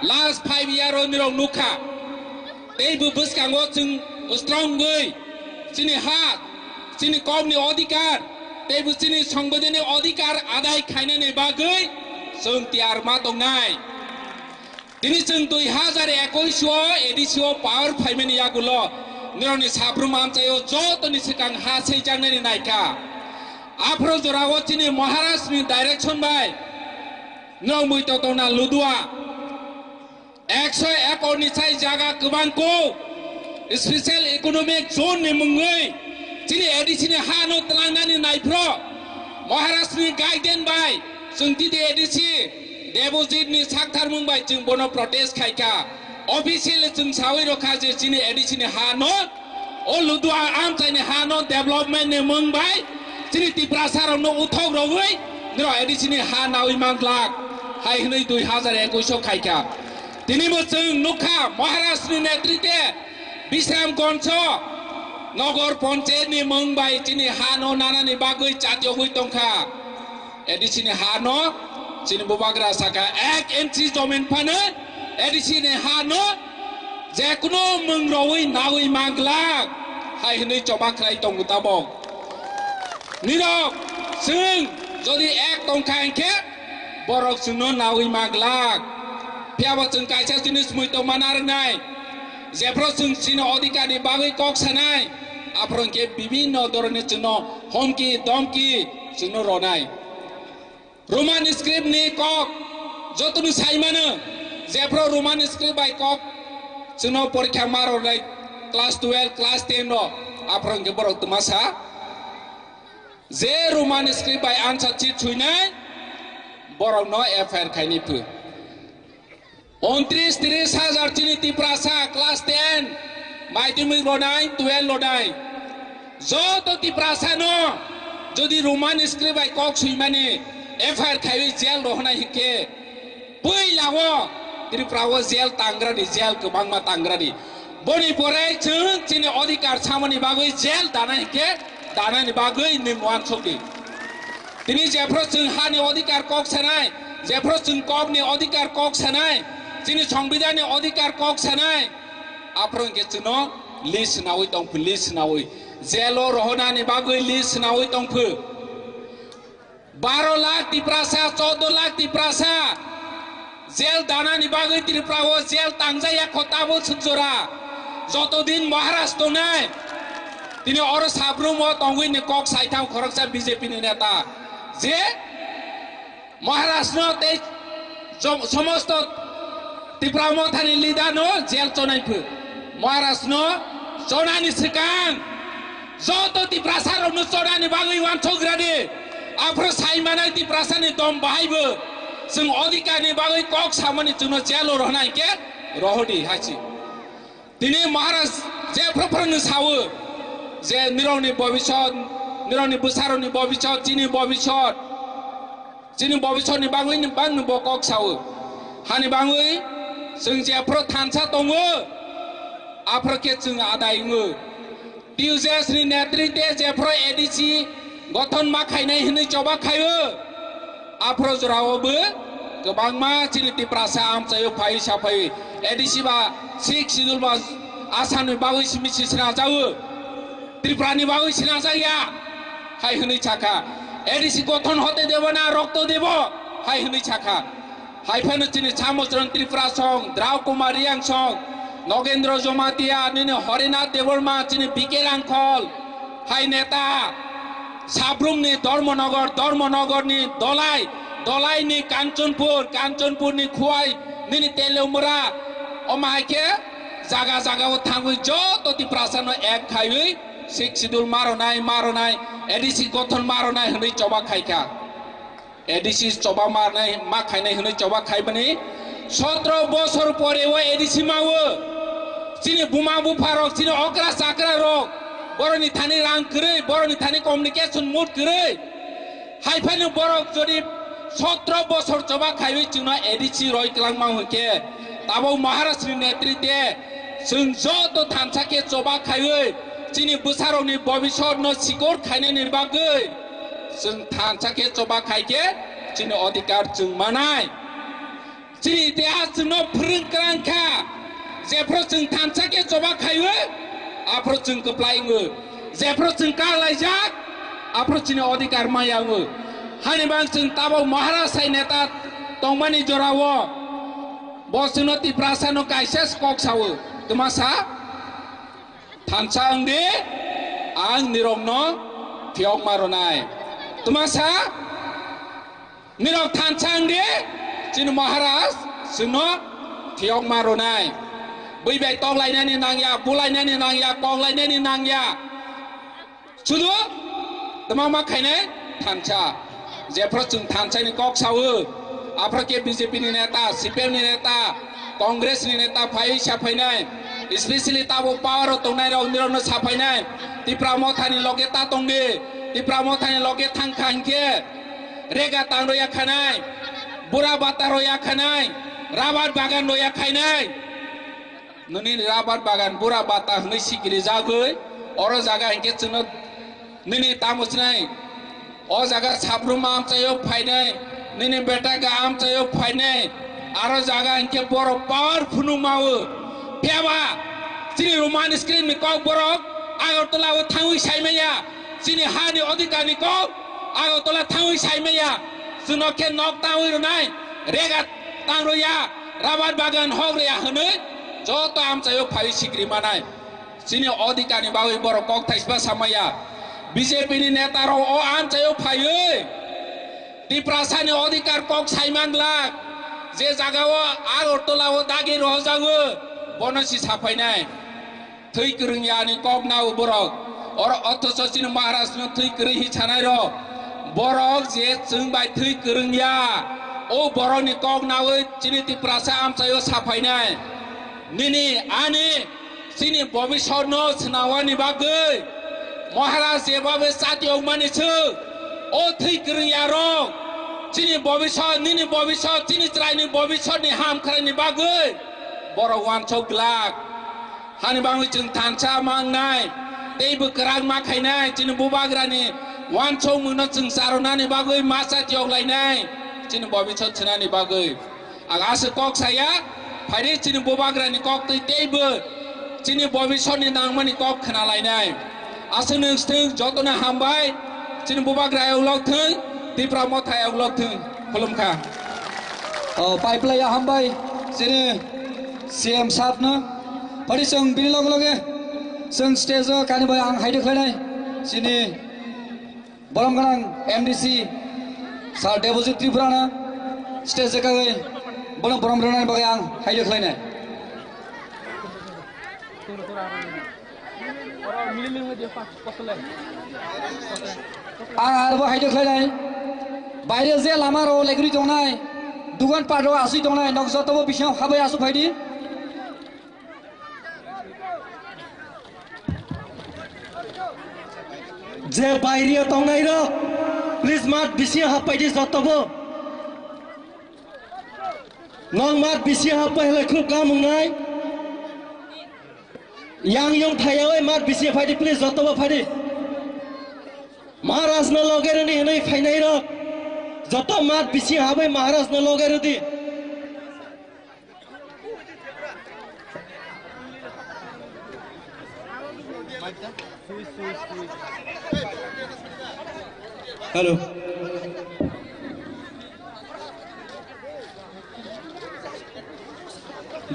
[SPEAKER 6] लास्ट 5 इयार निरं नुखा दैबो बुसकांगो जों स्ट्रंगै Sini hak, sini kaum ni odikar, tebu sini sangbodani odikar adai khaina ni bagai, sung tiar matong nai. Dini sung 2021 edisio power faimani yagulo, nironi sabrum amcayo joto ni sikang hasai jangnai ni naika. Apro jorago sini Maharashtra ni direction bai, nirong muito tona ludua. 101 ekor ni sai jaga kebangko. Special economic zone ni mengai, sini edisi ni hano telangna ni naipro, Maharashtra ni guidance by, sungti de edisi, debojit ni sakthar mungbai jeng bono protest kaika, official jeng sawi roka je sini edisi ni hano, oludua amcai ni hano development ni mungbai, sini tiprasar no uthog rogoi, niro edisi ni hanawi manglak, hai hnei 2021 kaika, tini mo jeng nukha Maharashtra ni netritwe. Bisram Gonso, Nogor Ponche ni Mumbai, Chini Hano Nana ni Bagui Chatyo Hui Tongka, Edisini Hano, Chini Bubagra Saka, Ek Entry Domain Pane, Edisini Hano, Jakuno Mungrowi Nawi Manglak, Hai Hini Chobakrai Tongutabong. Nino, Sung, Jodi Ek Tongka Enke, Borok Suno Nawi Manglak, Piawa Sungkai Chasinis Muito Manarnai. Jepro sung sino odikari bagai kok sanai, apron ke bibino dorone chuno homki domki chuno ronai. Roman script ni kok, jotunu saimana, Jepro Roman script by kok, chuno porikha maro like class 12, class 10 no, apron ke borok tumasa. Je Roman script by answer chit chuinai, borok no FR kaini pu. 29-30,000 chini tiprasa class 10 maidimi lodai 12 lodai joto tiprasa no jodi roman script by kok suimani FR khai jail rohna hike pui lawo त्रिपुराव jail तांग्रानि jail गोबांमा तांग्रानि बनि परे जों जोंनि अधिकार सामनि बागै जेल दानायनि बागै निमवान सकि दिनै जेफ्रो जों हानि अधिकार कक सानाय जेफ्रो जों ककनि अधिकार कक सानाय जोंनि संबिधाननि अधिकार कक सानाय आफ्रोंके जोंनो लिस्ट नावै दंफो लिस्ट नावै जेलो रहनानि बागै लिस्ट नावै दंफो 12 लाख त्रिपुरासा 14 लाख त्रिपुरासा जेल दानानि बागै त्रिपुराव जेल तांजाया खताबो सुजरा যতদিন মহারাষ্ট্র নাই তিনি অর সাবরুম তঙ্গুইনি কক সাইথাম খরকসা বিজেপি নি নেতা যে মহারাষ্ট্র তে সমস্ত ত্রিপুরা মথানি লিদানো জেল চনাইফু মহারাষ্ট্র চনানি সিকান যত ত্রিপুরাসার অনু চনানি বাগৈ ওয়ান ছগ্রানি আফ্র সাইমানাই ত্রিপুরাসানি দম বাহাইবো जों अधिकारनि बागै কক सामनि जोंनो जेल रहनायके रहदि हासि दिनै महाराज जे प्रफरनो सावो जे निरवनि भबिष्यत निरवनि बुसारनि भबिष्यत जिनि भबिष्यतनि बागै बांनो बकक सावो हानि बागै जों जेफ्रो थानसा दङो आफ्रोके जों आदायङो टिउजेसनि नेतृत्वे जेफ्रो एडिसि गठन माखायनाय होनै जबा खायो आफ्रो जरावबो गोबांमा जिनि त्रिपुरासा आमचायो फाइ साफाय एडिसि बा 6 शिड्यूल बा आसामनि बागै सिमिसि सिना जावो त्रिपुरानि बागै सिना जाया हाय होनै छाका एडिसि गठन हते देब ना रक्त देब हाय होनै छाका हाय फेनो जिनि सामोजन त्रिपुरा सं द्राव कुमारियां सं नगेन्द्र जमातिया निने हरिनाथ देवर्मा जिनि बिके रांखल हाय नेता साब्रुमनि धर्मनगरनि दलाइनि कांचनपुरनि खुवाई निनि तेलेमुरा अमाइके जागा जागाव थांगै जत त्रिपुरासानो एक खायै 6 शिड्यूल मारनाय एडिसि गठन मारनाय होनै चबा खायका एडिसि चबा मारनाय मा खायनाय होनै चबा खायबनि 17 बছর পরেও एडिसि मावो जिनि बुमा बुफारक जिनि अग्रा साग्रा रक बरनि थानि रां करै बरनि थानि कम्युनिकेशन मुड करै हाइफानि बरक जदि 17 बছর चबा खायै जोंना एडिसि रय क्लांमा होके ताबो महाराष्ट्रनि नेतृत्वे जों जत थानसाके चबा खायै जिनि बुसारनि भबिष्यत न सिकर खायनायनि बागै जों थानसाके चबा खायके जिनि अधिकार जों मानाय जिनि देहा जोंनो फोरोंग्रांखा जेफ्रो जों थानसाके चबा खायै आफ्रो जों गप्लायङो जेफ्रो जों कालायजाक आफ्रो जिनि अधिकार मायाङो हानिबां जों ताबो महाराष्ट्र नेता तंमानि जराव बसनो त्रिपुरासानो काइसेस कक सावो तुमासा थानसा अंदे आं निरमनो थियक मारनाय तुमासा निरम थानसा अंदे जिनि महाराष्ट्र जोंनो थियक मारनाय बैबाय तंलायनायनि नांया बुलायनायनि नांया कंलायनायनि नांया सुदु तमा खायनाय थानसा जेफ्रो जों थानसानि कक सावो आफ्रोके बीजेपी नेता सीपीएम नेता कांग्रेस नेता फाइ साफायनाय स्पेशली ताबो पावर तंनाय राव निरनो साफायनाय त्रिपुरा मथानि लगे ता तंगे त्रिपुरा मथानि लगे थांखांके रेगा तांरोया खानाय बुरा बाता रोया खानाय राबार बागान रोया खायनाय ननि राबार बागान बुरा बाता हनै सिगिरि जागै अर जागा हिके जोंनो ननि तामुसनाय अ जागा साब्रुम आमचायो फायनाय ननि बेटा गा आमचायो फायनाय आरो जागा हिके बर पावरफुल मावो फेबा जिनि रोमान स्क्रीन को बरक आगरतलाव थांगै सायमाया जिनि हानि अधिकारनि को आगरतला थांगै सायमाया जोंनो के नक तावै रनाय रेगा तांरोया राबार बागान हग्रया हनै जत आमचायो फाइ सिग्रि मानाय जिनि अधिकारनि बागै बर कक थाइसबा सामाया बीजेपी नि नेता रो ओ आमचायो फायै त्रिपुरासानि अधिकार कक सायमान लाग जे जागाव आगरतलाव दागि रजागो बनसि साफायनाय थै गोरोंयानि कक नाव बरक और अथच जिनि महाराष्ट्र थै गोरै हिसानाय र बरक जे जों बाय थै गोरोंया ओ बरनि कक नावै जिनि त्रिपुरासा आमचायो साफायनाय निनि आनि जिनि भबिष्यत न सनावानि बागै महाराज जेबाबो साथियाव मानिसो ओ थै गोरोंया र chini bobishot nini bobishot chini trai ni bobishot ni ham khara ni bagui borok wan chok glak hani bangui chung thancha mang nai tei bu kerang ma khai nai chini bubagra ni wan chok mungno chung sarona ni bagui masa tiok lai nai chini bobishot china ni bagui aga se kok saya phari chini bubagra ni kok tei bu chini bobishot ni nangmani kok khana lai nai asung stung jotona hambai chini bubagra ulok thung tipra mothai ulok thung kolom kha
[SPEAKER 1] pipeline hambai sini CM sap na pari sung bini log loge sung stage kani bai ang haide khlai sini borom ganang MDC sar deposit tripura na stage ka gai borom rana bagai ang haide khlai na ang arbo haide khlai nai বাইরে যে লামার লেগুরি দংনাই দুগান পাড়ো আসি দংনাই knock যতবো বিশাও হাবাই আসু ফাইদি
[SPEAKER 3] যে বাইরে তংনাই র please মাত BC হাপাইদি যতবো নং মাত বিসি হাপাই হলে খুব গামুংনাই yang yong thayawai mat bisi faidi please jotobo faidi maharaj na logere ni henai fainai ro joto mat bisi habai maharaj na logere di hello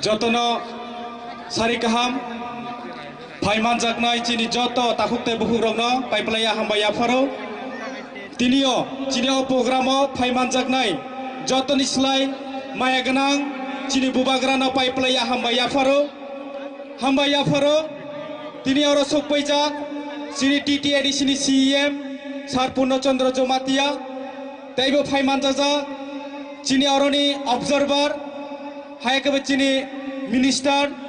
[SPEAKER 5] jotono sari kaham Paiman jaknai chini joto takukte bukurongno paiplaya hambaya faro tinio chini o programo paiman jaknai joto ni slai maya ganang chini bubagrano paiplaya hambaya faro tini oro sokpaijak chini TTAD chini CEM Sar Purno Chandra Jomatia taibo paiman jajak chini oroni observer hayakabe chini minister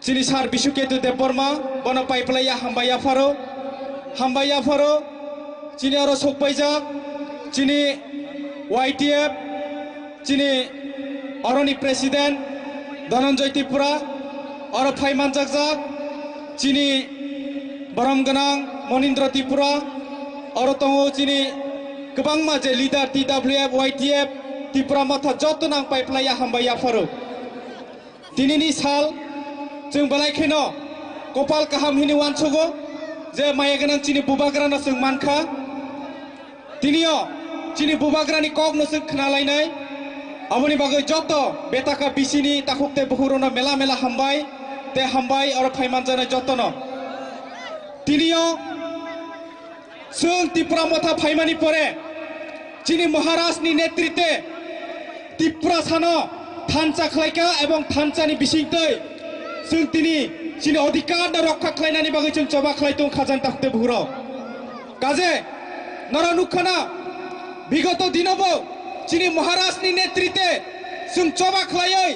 [SPEAKER 5] chini sar Bishuketu Deborma bono paiplaya hambaya faro chini aro sokpaijak chini YTF chini oroni president Dhananjay Tripura aro phaiman jakjak chini borom ganang Monindra Tripura aro tongo chini kwbangma je leader TWF YTF Tripura matha joto nang paiplaya hambaya faro tinini sal जों बलायखेनो कपाल काहाम हिनि वानसगो जे माया गोनां चिनि बुबाग्रानो जों मानखा तिनियो चिनि बुबाग्रानि कगनो जों खोनालायनाय अबनि बागै जत बेताका बिसिनि ताखुकते बहुरनो मेला मेला हामबाय ते हामबाय आरो फाइमान जानाय जतनो तिनियो जों त्रिपुरा मथा फाइमानि परे चिनि महाराजनि नेतृत्वे त्रिपुरा सानो थानचा खलायका एवं थानचानि बिसिंतै जों तिनि चिनि अधिकार रक्षा खालायनायनि बागै जों जबा खालायदों खाजान ताखुते बुहुरो काजे नरा नुखाना बिगत दिनावबो चिनि महाराजनि नेतृत्वे जों जबा खालायै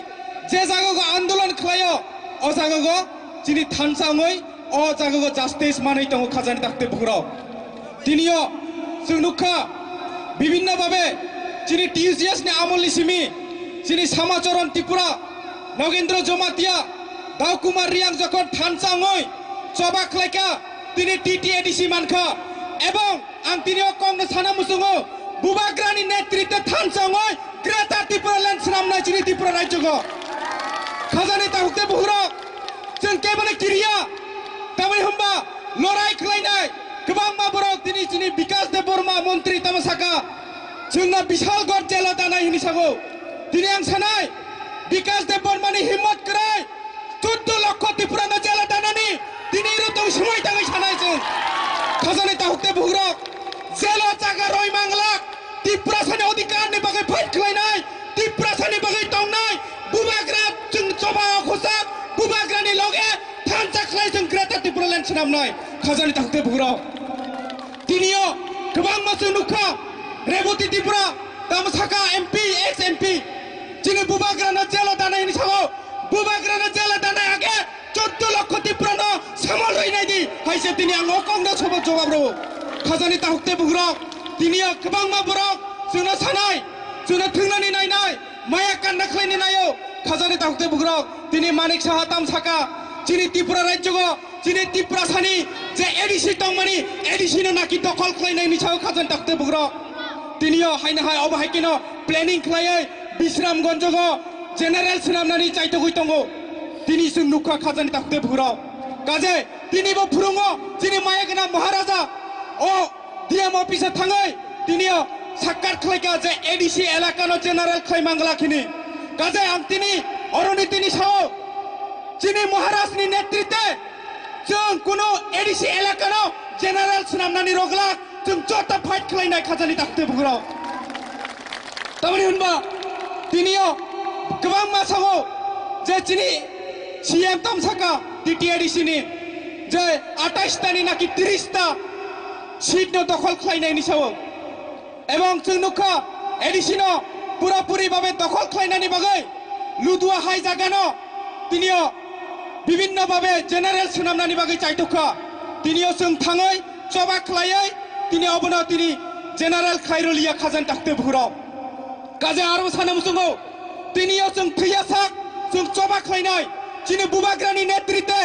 [SPEAKER 5] जे जायगायाव आन्दोलन खालायो अ जायगायाव चिनि थानसाङै अ जायगायाव जास्टिस मानै दङ खाजान ताखुते बुहुरो तिनियो जों नुखा विभिन्न भाबे चिनि TUGS नि आमलनि सिमि चिनि सामाचरण Tripura Nagendra Jamatia Daw Kumar Riang Jokon Thansangoi Coba Kleka Tini TTADC Manka Ebong Ang Tini Okong Sana Musungo Bubagrani Netrita Thansangoi Greta Tripura Land Senamna Chini Tripura Rajogo Khazani Tahukte Buhuro Jeng Kebane Kiria Tamai Humba Lorai Klainai Kebang Maborok Tini Chini Bikas de Burma Montri Tamasaka Jengna Bishal God Jela Tanai Hinisago Tini Ang Sanai Bikas de Burma Ni Himmat Kerai 14 লক্ষ ত্রিপুরা জেলা টানানি দিনের তো সময় টাঙাই ছানাইছেন খাজানে তাহুকতে বুহরক জেলা জায়গা রই মাংলা ত্রিপুরা সানে অধিকার নি বাগে ফাইট খাইনাই ত্রিপুরা সানে বাগে টংনাই বুবাগ্রা जों জবা খোসাক বুবাগ্রানি লগে থানচা খাইছেন গ্রেটার ত্রিপুরা ল্যান্ড নাম নয় খাজানে তাহুকতে বুহরক তিনিও गोबां মাসে নুখা Rebati Tripura তামসাকা MP ex MP যিনি বুবাগ্রানা জেলা টানাইনি sago Bubagrana jela dana age 14 লক্ষ ত্রিপুরা সামল হই নাই দি হাইছে তিনি আং অকংনা সব জবাব রব খাজানি তাহুকতে বুহরক তিনি গোबां मा बरक जोंना सानाय जोंना थोंनानै नायनाय माया कान्दा खालायनो नायो खाजानि दाखते बुग्राव दिनै मानिक साहा ताम साका दिनै त्रिपुरा राज्यग दिनै त्रिपुरा सानि जे एडिसि दंमानि एडिसिनो नाखि दखल खालायनायनि सायाव खाजानि दाखते बुग्राव दिनैयो हायनो हाय अबहायकिनो प्लेनिं खालायै बिश्रामगन्जग जेनेरेल सोनामनानै जायतो गय दङ दिनै जों नुखा खाजानि दाखते बुग्राव काजे दिनैबो फुरुङो दिनै माया गोना महाराजा अ डिएम अफिसाव थाङै दिनैयो साक्कार खालायगा जे एडिसि एलाकानो जेनेरेल खायमांगलाखिनि काजे आं दिनै अरनितिनि सायाव दिनै महाराजनि नेतृत्वे जों कुनो एडिसि एलाकानो जेनेरेल सोनामनानै रगला जों जत फाइट खालायनाय खाजानि दाखते बुग्राव तामानि होनबा दिनैयो गोबां मासाव जे दिनै सीएम तामसाका टीटीआरडीसीनि जे 28 तानि नाकि 30 ता सीटनो दखल खालायनायनि सायाव এবং जों नुखा एडिसिनो पुरापुरि भाबे दखल खालायनायनि बागै लुदुआ हाय जागानो दिनैयो বিভিন্ন ভাবে জেনারেল সোনামনাनि बागै चायतुखा दिनैयो जों थाङै जबा खालायै दिनै अबनो दिनै जेनेरेल खायरलिया खाजान दाखते बुग्राव काजे आरो सानाम जोङो दिनैयो जों थैयासाक जों जबा खालायनाय दिनै बुबाग्रानि नेतृत्वे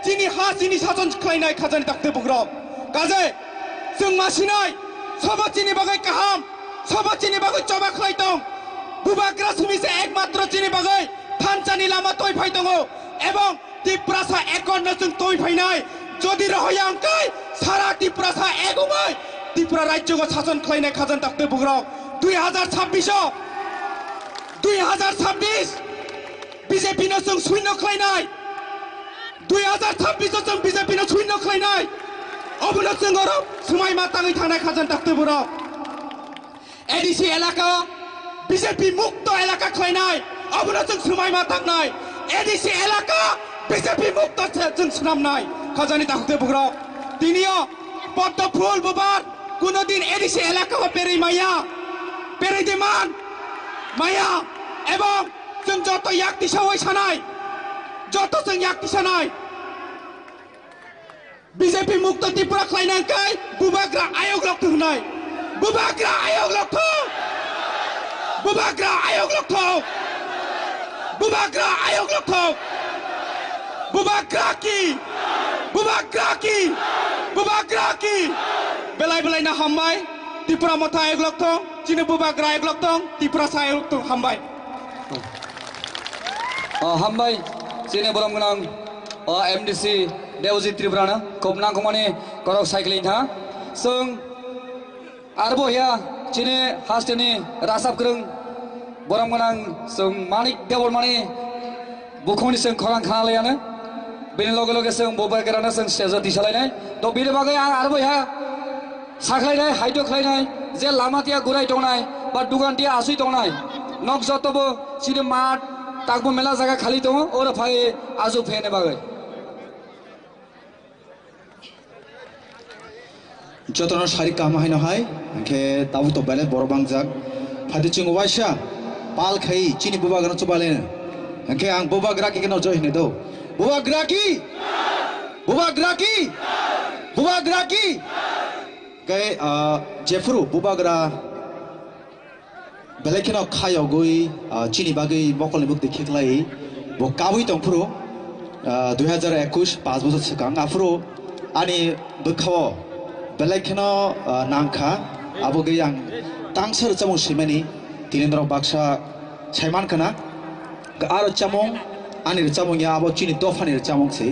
[SPEAKER 5] दिनै हा दिनै सासन खालायनाय खाजान दाखते बुग्राव काजे जों मासिनाय सबचिनी बागै काहाम सबचिनी बागै जबा खालाय दं बुबाग्रा सुमिसे एकमात्र चिनी बागै थानचानि लामा तय फाय दङ এবং ত্রিপুরাসা একন্ন जों तय फायनाय যদি रहया अंकाय सारा ত্রিপুরাসा एगुमै ত্রিপুরা राज्यको शासन खालायनाय खाजान दाखते बुग्राव 2026 बिजेपिनो जों शून्य खालायनाय 2026 जों बिजेपिनो शून्य खालायनाय अबनो जों अरो समाय माताङै थानाय खाजान दाखते बुग्राव एडिसि एलाका बिजेपि मुक्त एलाका खालायनाय अबनो जों समाय मातांनाय एडिसि एलाका बिजेपि मुक्त जों सोनामनाय खाजानि दाखते बुग्राव दिनैयो पद्म फुल बुबार कुनो दिन एडिसि एलाकाव पेरै माया पेरै देमान माया एवं जों जत याक्ति सावै सानाय जत जों याक्ति सानाय बिजेपि मुक्त त्रिपुरा खालायनांखाय बुबाग्रा आयोग लक्थ होनाय बुबाग्रा आयोग लक्थ बुबाग्रा आयोग लक्थ बुबाग्रा आयोग लक्थ बुबाग्रा की बेलाय बेलाय ना हामबाय त्रिपुरा मथा आयोग लक्थ दिनै बुबाग्रा आयोग लक्थ त्रिपुरा सा आयोग लक्थ हामबाय
[SPEAKER 1] हामबाय दिनै बरम गोनां एमडिसि देवजी त्रिपुरानो खोब नांगौमानि करक साइक्लिं था जों आरोबाव हिया दिनै हास्टेनि रासाब गोरों बरम गोनां जों मानिक देवलमानि बुखुंनि जों खरां खानालायानो बेनि लगे लगे जों बुबाग्रानो जों स्टेजआव दिसालायनाय तो बेनि बागै आं आरोबाव हिया साख्लायनाय हायद' खालायनाय जे लामाथिया गुराय दंनाय बा दुगानथिया आसुय दंनाय नक जतबो दिनै माठ ताकबो मेला जायगा खालि दङ ओरै फाय आजु फेने बागै
[SPEAKER 7] जतन सारि काम हाय नहाय के ताबु तो बेले बरबां जाग फादि चिंग वाइसा पाल खाई चिनि बुबाग्रा चबाले के आं बुबाग्रा के न जय हिने दो बुबाग्रा की के जेफुरु बुबाग्रा बेले के न खायो गई चिनि बागै मकलनि बुक देखिखलाई बो काबुइ दंफुरु 2021 5 बोसोर सिगां आफुरु आनि बखाव बेलेखनो नांखा आबो गई आं तांसर चमो सिमेनि तिनेन्द्र बाक्सा साइमान खना आरो चमो आनि चमो या आबो चिनि दफानि चमो से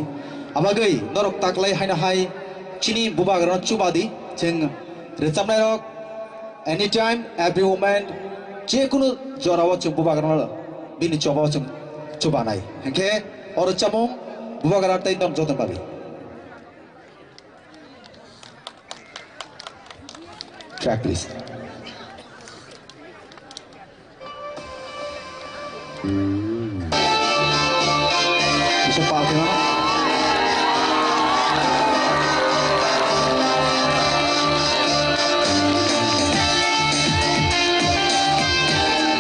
[SPEAKER 7] आबा गई नरक ताकलाई हायना हाय चिनि बुबाग्रा चुबादि जों रेचामनाय रक एनी टाइम एवरी मोमेंट जे कुनु जराव जों बुबाग्रा बिनि चबाव जों चुबानाय हेके और चमो बुबाग्रा तै दम जतन बाबि track please bisa pakai mana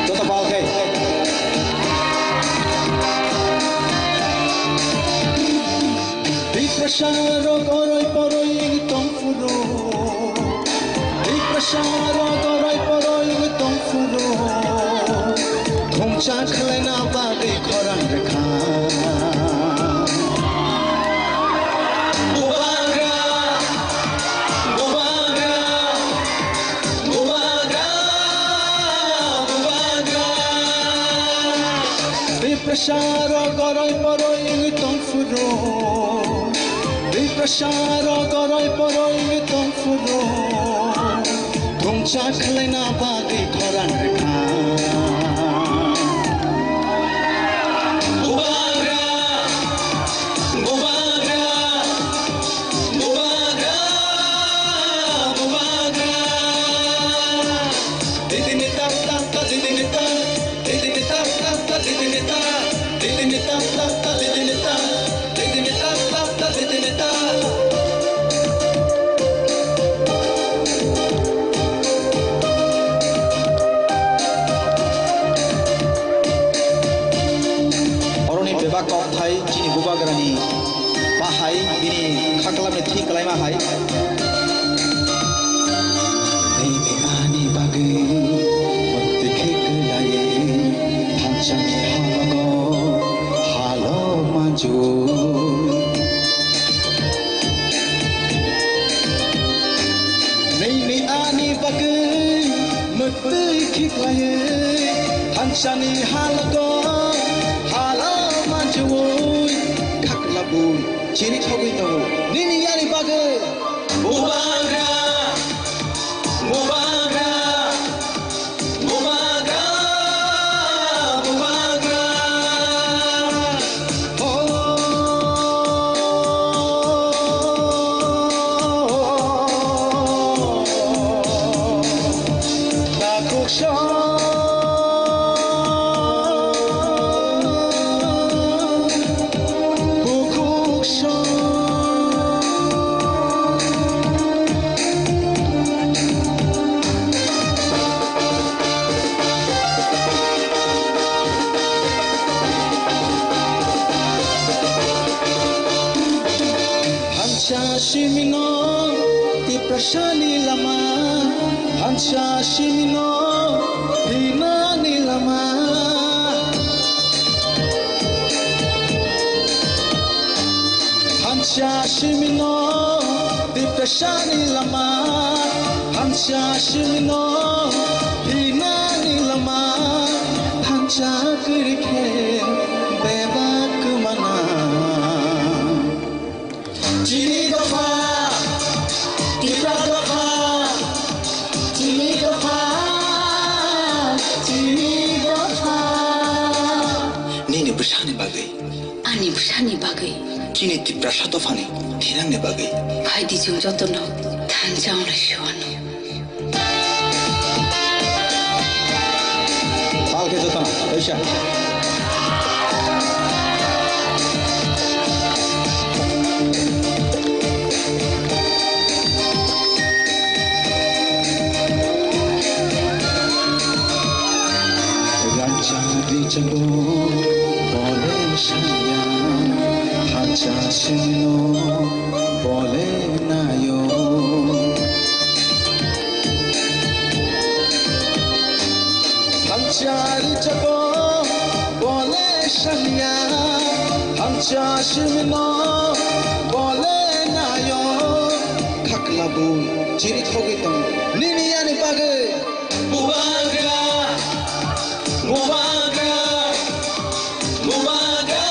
[SPEAKER 7] tetap pakai di prasaro koroi poroi tong furu Prasaro, Doroi, Poroi, धंचा खलायना बागै खरां रेखा प्रसार गराय परय तंफुरो प्रसार गराय परय तंफुरो धंचा खलायना बागै खरां रेखा Thai chini buba garani bahai bini khaklam thi kalai ma hai nei ani bagai matte kheklai phanchami halago halo maju nei ani bagai matte kheklai phanchami halago halo Manjuy, kaklabun, ciri kogito, nini yari bagai, mubaga, mubaga, mubaga, mubaga, oh, lakuksha. Shimino, ti prashani lama, Hansha Shimino, Hinani lama, Hansha Shimino, ti prashani lama, Hansha Shimino, Hinani lama, Hansha Kirike, Beba Kumana. Chini dofa, tira dofa, chini dofa, chini dofa. Nini bersani bagai,
[SPEAKER 8] ani bersani bagai.
[SPEAKER 7] Chini tipra satu fani, tirang ne bagai.
[SPEAKER 8] Hai di jung jotono, tanjang na shuano.
[SPEAKER 7] Pal ke jotono, Aisha. Jadi jabo boleh saya haja sino boleh nayo Jadi jabo boleh saya haja sino boleh nayo kaklabu ciri kogito nini yani bagai bubaga Mubaga, Mubaga,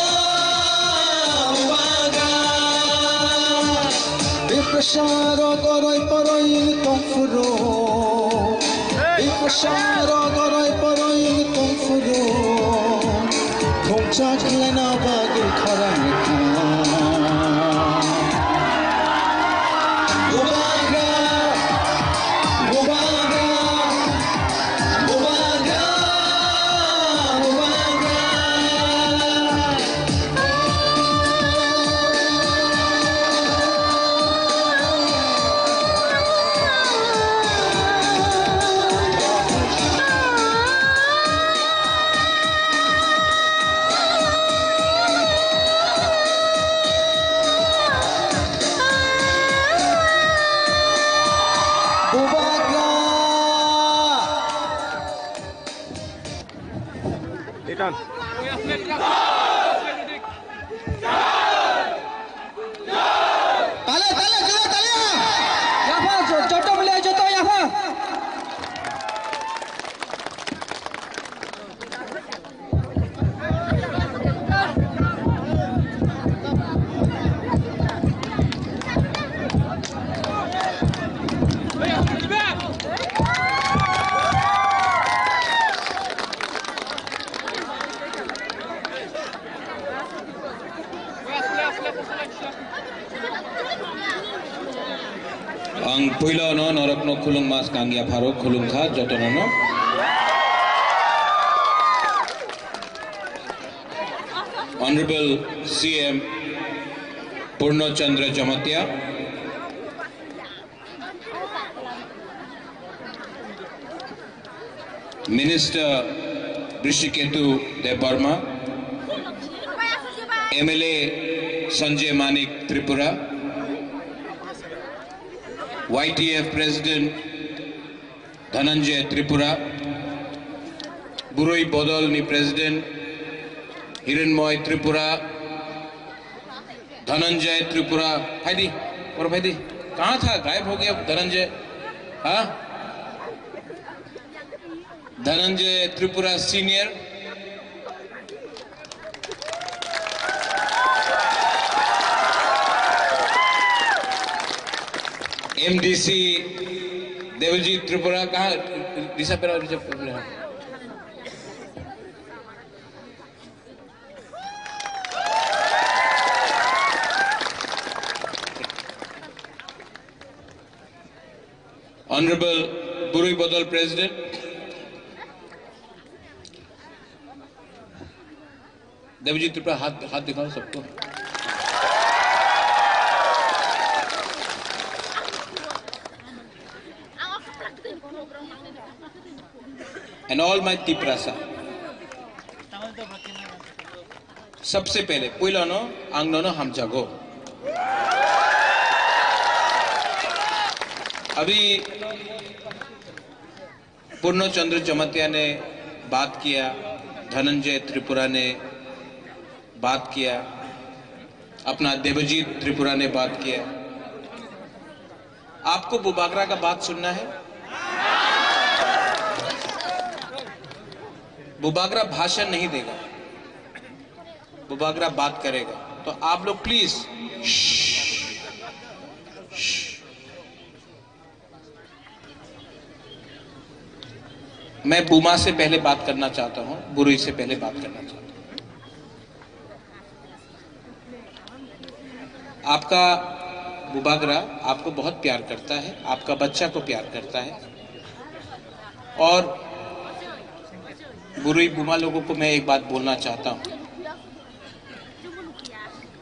[SPEAKER 7] Mubaga. Biprashara garai parai tongfuro, Biprashara garai parai tongfuro. Thongcha khlena bagai kharang kha. Mubaga, Mubaga.
[SPEAKER 4] এটা
[SPEAKER 5] তালে তালে জোরে তালিয়া
[SPEAKER 1] ইয়াফা জটো মিলে জটো ইয়াফা
[SPEAKER 6] ang puila no norok no khulung mas kangya pharo khulung kha jotono no Honorable CM Purno Chandra Jamatia, Minister Rishiketu Debarma, MLA Sanjay Manik Tripura, YTF President Dhananjay Tripura, Buroi Bodolni President Hiranmoy Tripura, Dhananjay Tripura भाईदी और भाईदी कहाँ था गायब हो गया धनंजय हाँ Dhananjay Tripura senior MDC Devjit Tripura कहाँ रिसा पेरा Honorable Buroi Bodol President, Devji Tripura हाथ दिखाओ सबको and all my Tiprasa सबसे पहले पुइलानो आंगनो हम जागो अभी पूर्ण चंद्र जमतिया ने बात किया, धनंजय त्रिपुरा ने बात किया, अपना देवजीत त्रिपुरा ने बात किया। आपको बुबागरा का बात सुनना है? बुबागरा भाषण नहीं देगा, बुबागरा बात करेगा। तो आप लोग प्लीज मैं बुमा से पहले बात करना चाहता हूं, बुरुई से पहले बात करना चाहता हूं। आपका बुबागरा आपको बहुत प्यार करता है, आपका बच्चा को प्यार करता है। और बुरुई बुमा लोगों को मैं एक बात बोलना चाहता हूं,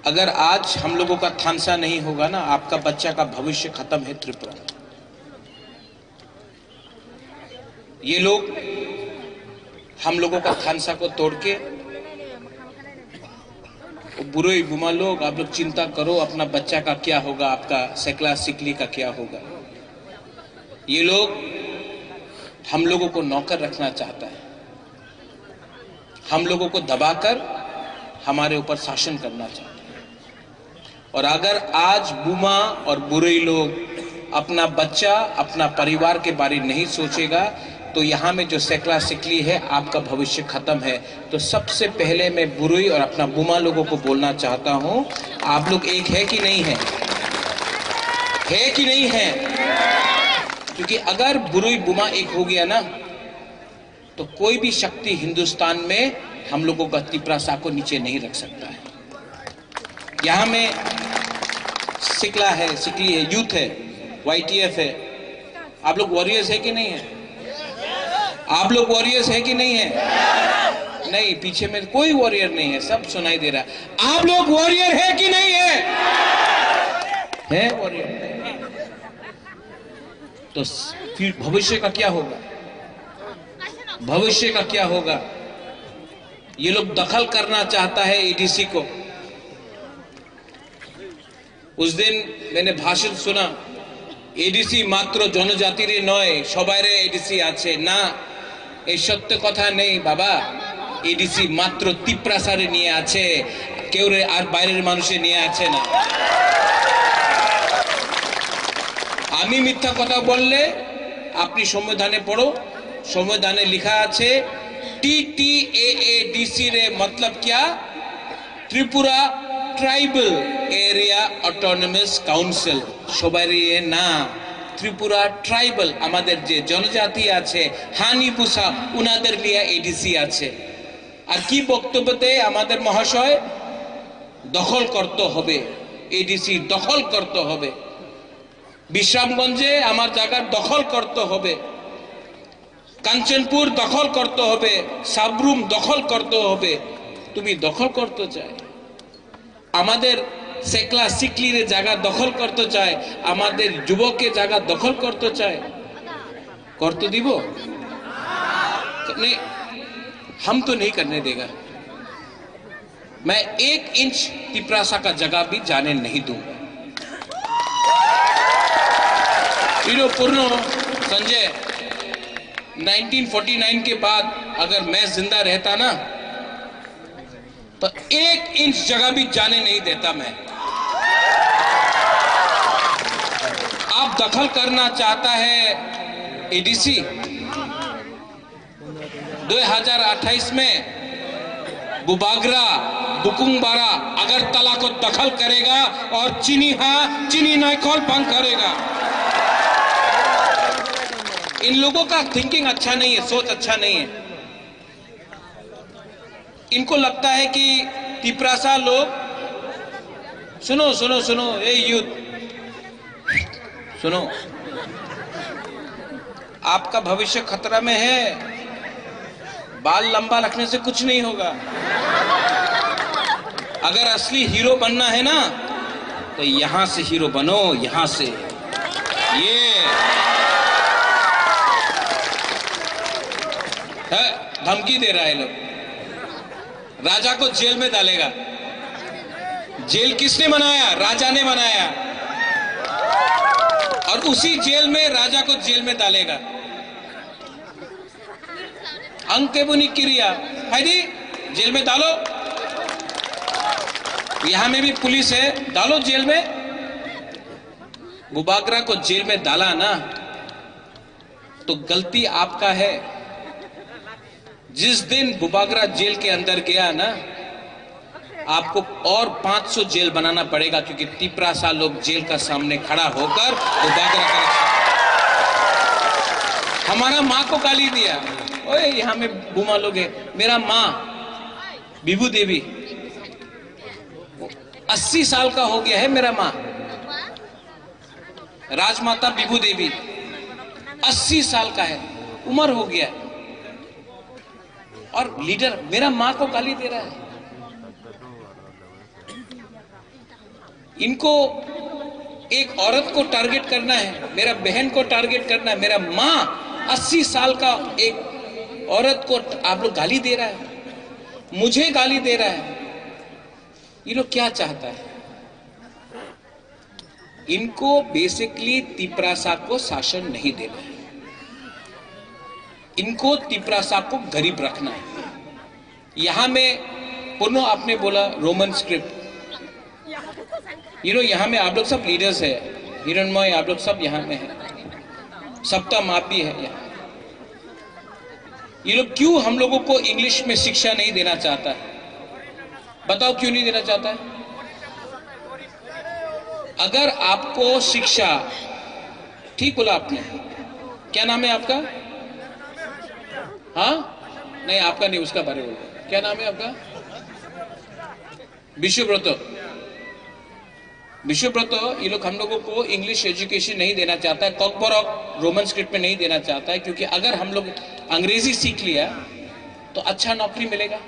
[SPEAKER 6] अगर आज हम लोगों का थानसा नहीं होगा ना, आपका बच्चा का भविष्य खत्म है त्रिपुरा। ये लोग हम लोगों का थानसा को तोड़ के, बुरुई बुमा लोग आप लोग चिंता करो अपना बच्चा का क्या होगा, आपका सेकला सिकली का क्या होगा। ये लोग हम लोगों को नौकर रखना चाहता है, हम लोगों को दबाकर हमारे ऊपर शासन करना चाहता है। और अगर आज बुमा और बुरुई लोग अपना बच्चा अपना परिवार के बारे नहीं सोचेगा तो यहाँ में जो सेकला सिकली है आपका भविष्य खत्म है। तो सबसे पहले मैं बुरुई और अपना बुमा लोगों को बोलना चाहता हूँ, आप लोग एक है कि नहीं है? है कि नहीं है? क्योंकि अगर बुरुई बुमा एक हो गया ना तो कोई भी शक्ति हिंदुस्तान में हम लोगों का तिपरासा को नीचे नहीं रख सकता है। यहाँ में सिकला है, सिकली है, यूथ है, YTF है। आप लोग वॉरियर्स है कि नहीं है? आप लोग वॉरियर्स है कि नहीं है? नहीं, पीछे में कोई वॉरियर नहीं है, सब सुनाई दे रहा है। आप लोग वॉरियर है कि नहीं है? है वॉरियर। तो फिर भविष्य का क्या होगा? भविष्य का क्या होगा? ये लोग दखल करना चाहता है एडीसी को। उस दिन मैंने भाषण सुना, एडीसी मात्र जनजातिर नय सबाइरे एडीसी आछे ना, এই সত্য কথা নেই বাবা। এডিসি মাত্র তিপ্রাসারে নিয়ে আছে, কেউ আর বাইরের মানুষে নিয়ে আছে না। আমি মিথ্যা কথা বললে আপনি সংবিধানে পড়ো, সংবিধানে লিখা আছে TTAADC रे मतलब क्या, त्रिपुरा ट्राइबल एरिया ऑटोनमास काउंसिल, সবারই না ত্রিপুরা ট্রাইবাল, আমাদের যে জনজাতি আছে হানিপুসা উনাদের লিয়া এডিসি আছে। আর কি বক্তব্য দেয় আমাদের মহাশয়, দখল করতে হবে, এডিসি দখল করতে হবে, বিশ্রামগঞ্জে আমার জায়গার দখল করতে হবে, কাঞ্চনপুর দখল করতে হবে, সাবরুম দখল করতে হবে। তুমি দখল করতে চাই, আমাদের সেকলা সিকলির জায়গা দখল করতে চায়, আমাদের যুবকের জায়গা দখল করতে চায়, করতে দিব? नहीं, हम तो नहीं करने देगा। मैं 1 इंच तिपरासा का जगह भी जाने नहीं दूंगा। पूर्ण संजय 1949 के बाद अगर मैं जिंदा रहता ना तो 1 इंच जगह भी जाने नहीं देता मैं। आप दखल करना चाहता है एडीसी, 2028 में बुबागरा, बुकुंगबारा, अगरतला को दखल करेगा और चीनी नाइकॉल भंग करेगा। इन लोगों का थिंकिंग अच्छा नहीं है, सोच अच्छा नहीं है। इनको लगता है कि तिपरासा लोग, सुनो सुनो सुनो, ए यूथ सुनो, आपका भविष्य खतरा में है, बाल लंबा रखने से कुछ नहीं होगा। अगर असली हीरो बनना है ना तो यहां से हीरो बनो, यहां से। ये है, धमकी दे रहा है लोग, राजा को जेल में डालेगा। जेल किसने बनाया? राजा ने बनाया, और उसी जेल में राजा को जेल में डालेगा। अंकेबुनी क्रिया है दी, जेल में डालो, यहां में भी पुलिस है, डालो जेल में। बुबागरा को जेल में डाला ना तो गलती आपका है। जिस दिन बुबागरा जेल के अंदर गया ना, आपको और 500 जेल बनाना पड़ेगा, क्योंकि तिपरासा लोग जेल का सामने खड़ा होकर बुबागरा का हमारा माँ को गाली दिया। ओए यहां में बुमा लोग है, मेरा माँ विभू देवी 80 साल का हो गया है, मेरा माँ राजमाता विभू देवी 80 साल का है, उम्र हो गया, और लीडर मेरा माँ को गाली दे रहा है। इनको एक औरत को टारगेट करना है, मेरा बहन को टारगेट करना है, मेरा माँ 80 साल का एक औरत को आप लोग गाली दे रहा है, मुझे गाली दे रहा है। ये लोग क्या चाहता है? इनको बेसिकली तिपरासा को शासन नहीं देना है, इनको तिपरासा को गरीब रखना है। यहां में पुनो आपने बोला रोमन स्क्रिप्ट, यहां में आप लोग सब लीडर्स है, हिरणमय आप लोग सब यहां में है, सप्ता माप भी है यहाँ। ये लोग क्यों हम लोगों को इंग्लिश में शिक्षा नहीं देना चाहता है? बताओ क्यों नहीं देना चाहता है? अगर आपको शिक्षा, ठीक बोला आपने, क्या नाम है आपका? हाँ नहीं, आपका नहीं, उसका बारे में। क्या नाम है आपका? विश्वव्रत। विश्वव्रत, ये लोग हम लोगों को इंग्लिश एजुकेशन नहीं देना चाहता है, कॉकबॉरॉक रोमन स्क्रिप्ट में नहीं देना चाहता है, क्योंकि अगर हम लोग अंग्रेजी सीख लिया तो अच्छा नौकरी मिलेगा,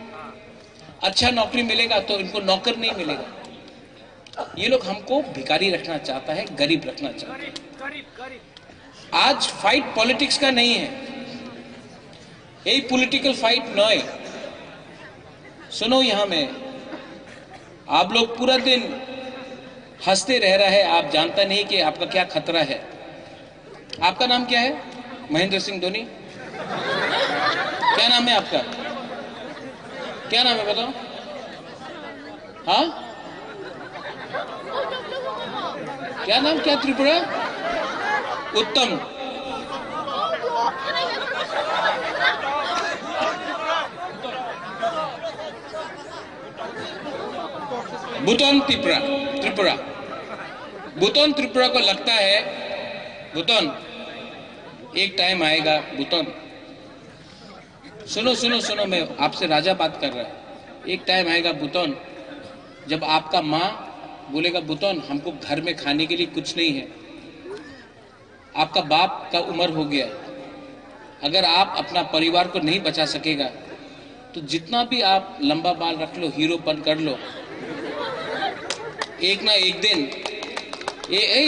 [SPEAKER 6] अच्छा नौकरी मिलेगा तो इनको नौकर नहीं मिलेगा। ये लोग हमको भिखारी रखना चाहता है, गरीब रखना चाहता है। आज फाइट पॉलिटिक्स का नहीं है, यही पॉलिटिकल फाइट नहीं। सुनो, यहां में आप लोग पूरा दिन हंसते रह रहा है, आप जानता नहीं कि आपका क्या खतरा है। आपका नाम क्या है? महेंद्र सिंह धोनी। क्या नाम है आपका? क्या नाम है बताओ? हाँ, क्या नाम, क्या त्रिपुरा? उत्तम। भूटान त्रिपुरा, त्रिपुरा भूटान त्रिपुरा को लगता है भूटान एक टाइम आएगा। भूटान सुनो सुनो सुनो, मैं आपसे राजा बात कर रहा है। एक टाइम आएगा भूटान जब आपका माँ बोलेगा भूटान हमको घर में खाने के लिए कुछ नहीं है, आपका बाप का उम्र हो गया, अगर आप अपना परिवार को नहीं बचा सकेगा तो जितना भी आप लंबा बाल रख लो, हीरोपन कर लो, एक ना एक दिन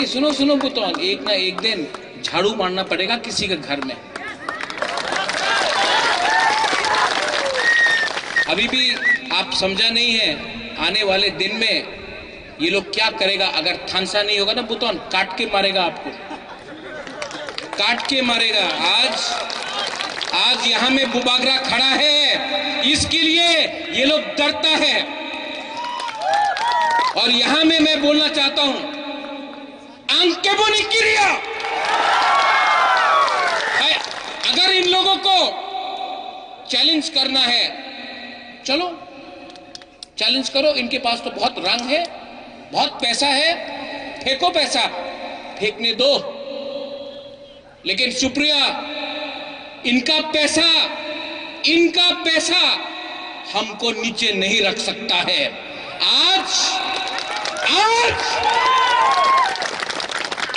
[SPEAKER 6] सुनो सुनो भूटान, एक ना एक दिन झाड़ू मारना पड़ेगा किसी के घर में। अभी भी आप समझा नहीं है, आने वाले दिन में ये लोग क्या करेगा। अगर थानसा नहीं होगा ना भूटान, काट के मारेगा आपको, काट के मारेगा। आज यहां में बुबागरा खड़ा है, इसके लिए ये लोग डरता है। और यहां में मैं बोलना चाहता हूं, अंके बोनी क्रिया, अगर इन लोगों को चैलेंज करना है, चलो चैलेंज करो। इनके पास तो बहुत रंग है, बहुत पैसा है, फेंको पैसा, फेंकने दो। लेकिन सुप्रिया, इनका पैसा हमको नीचे नहीं रख सकता है।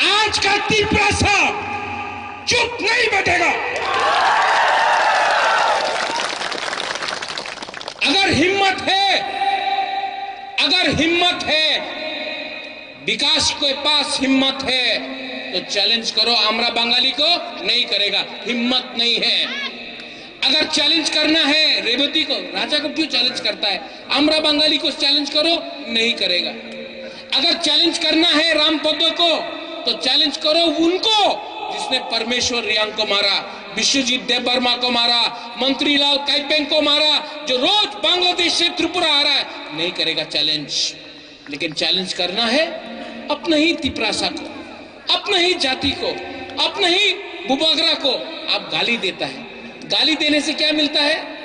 [SPEAKER 6] आज का त्रिपुरा चुप नहीं बैठेगा। अगर हिम्मत है, विकास के पास हिम्मत है तो चैलेंज करो। आमरा बंगाली को नहीं करेगा, हिम्मत नहीं है। अगर चैलेंज करना है रेवती को, राजा को क्यों चैलेंज करता है? आमरा बंगाली को चैलेंज करो, नहीं करेगा। अगर चैलेंज करना है रामपदो को तो चैलेंज करो उनको जिसने परमेश्वर रियांग को मारा, विश्वजीत देवबर्मा को मारा, मंत्री लाल काइपेंग को मारा, जो रोज बांग्लादेश से त्रिपुरा आ रहा है, नहीं करेगा चैलेंज। लेकिन चैलेंज करना है अपने ही तिपरासा को, अपने ही जाति को, अपने ही बुबागरा को। आप गाली देता है, गाली देने से क्या मिलता है?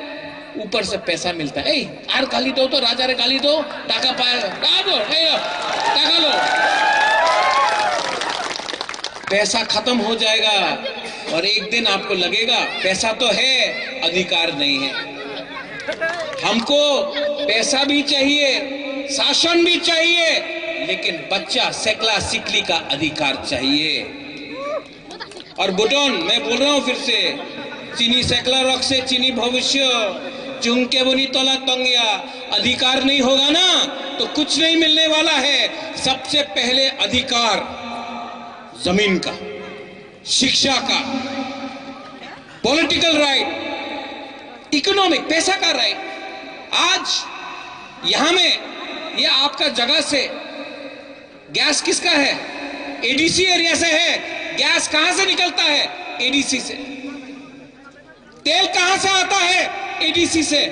[SPEAKER 6] ऊपर से पैसा मिलता है। आर गाली दो तो राजा रे गाली दो, टाका पाए, टाका लो, पैसा खत्म हो जाएगा। और एक दिन आपको लगेगा पैसा तो है, अधिकार नहीं है। हमको पैसा भी चाहिए, शासन भी चाहिए, लेकिन बच्चा सेकला सिकली का अधिकार चाहिए। और बुटोन, मैं बोल रहा हूं फिर से, चीनी सेकला रख से चीनी भविष्य, चुंके बुनी तोला तंगिया। अधिकार नहीं होगा ना तो कुछ नहीं मिलने वाला है। सबसे पहले अधिकार जमीन का, शिक्षा का, पॉलिटिकल राइट, इकोनॉमिक, पैसा का राइट। आज यहां में ये आपका जगह से गैस किसका है? एडीसी एरिया से है। गैस कहां से निकलता है? एडीसी से। तेल कहां से आता है? एडीसी से।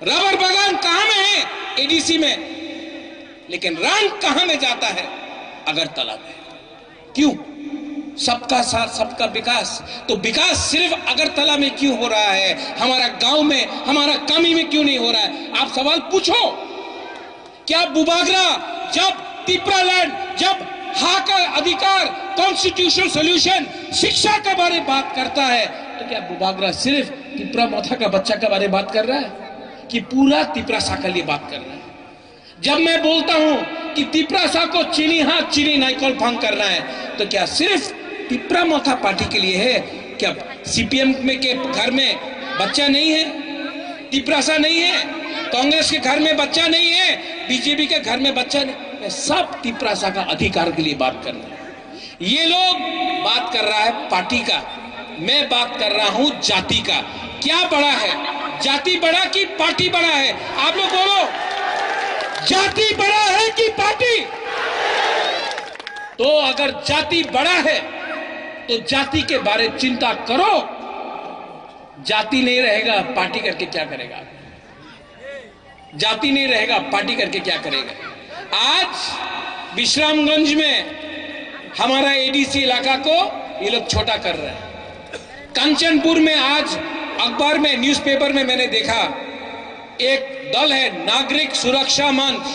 [SPEAKER 6] रबर बागान कहां में है? एडीसी में। लेकिन रंग कहां में जाता है? अगरतला में। क्यों? सबका साथ सबका विकास। तो विकास सिर्फ अगरतला में क्यों हो रहा है? हमारा गांव में, हमारा कामी में क्यों नहीं हो रहा है? आप सवाल पूछो। क्या बुबागरा जब त्रिपुरा लैंड, जब हा का अधिकार, कॉन्स्टिट्यूशनल सॉल्यूशन, शिक्षा के बारे में बात करता है तो क्या बुबागरा सिर्फ त्रिपुरा मोथा का बच्चा के बारे में बात कर रहा है कि पूरा त्रिपुरा सा के लिए बात कर रहा है? जब मैं बोलता हूं कि त्रिपुरा सा को चीनी हाथ चीनी नाइकल फांग करना है तो क्या सिर्फ त्रिपुरा मोथा पार्टी के लिए है? क्या सीपीएम में के घर में बच्चा नहीं है? त्रिपुरा सा नहीं है? कांग्रेस के घर में बच्चा नहीं है? बीजेपी के घर में बच्चा नहीं? मैं सब त्रिपुरा सा का अधिकार के लिए बात कर रहा हूं। ये लोग बात कर रहा है पार्टी का, मैं बात कर रहा हूं जाति का। क्या बड़ा है? जाति बड़ा कि पार्टी बड़ा है? आप लोग बोलो, जाति बड़ा है कि पार्टी? तो अगर जाति बड़ा है तो जाति के बारे चिंता करो। जाति नहीं रहेगा पार्टी करके क्या करेगा, जाति नहीं रहेगा पार्टी करके क्या करेगा। आज विश्रामगंज में हमारा एडीसी इलाका को ये लोग छोटा कर रहे हैं। कंचनपुर में आज अखबार में न्यूज़पेपर में मैंने देखा एक दल है नागरिक सुरक्षा मंच,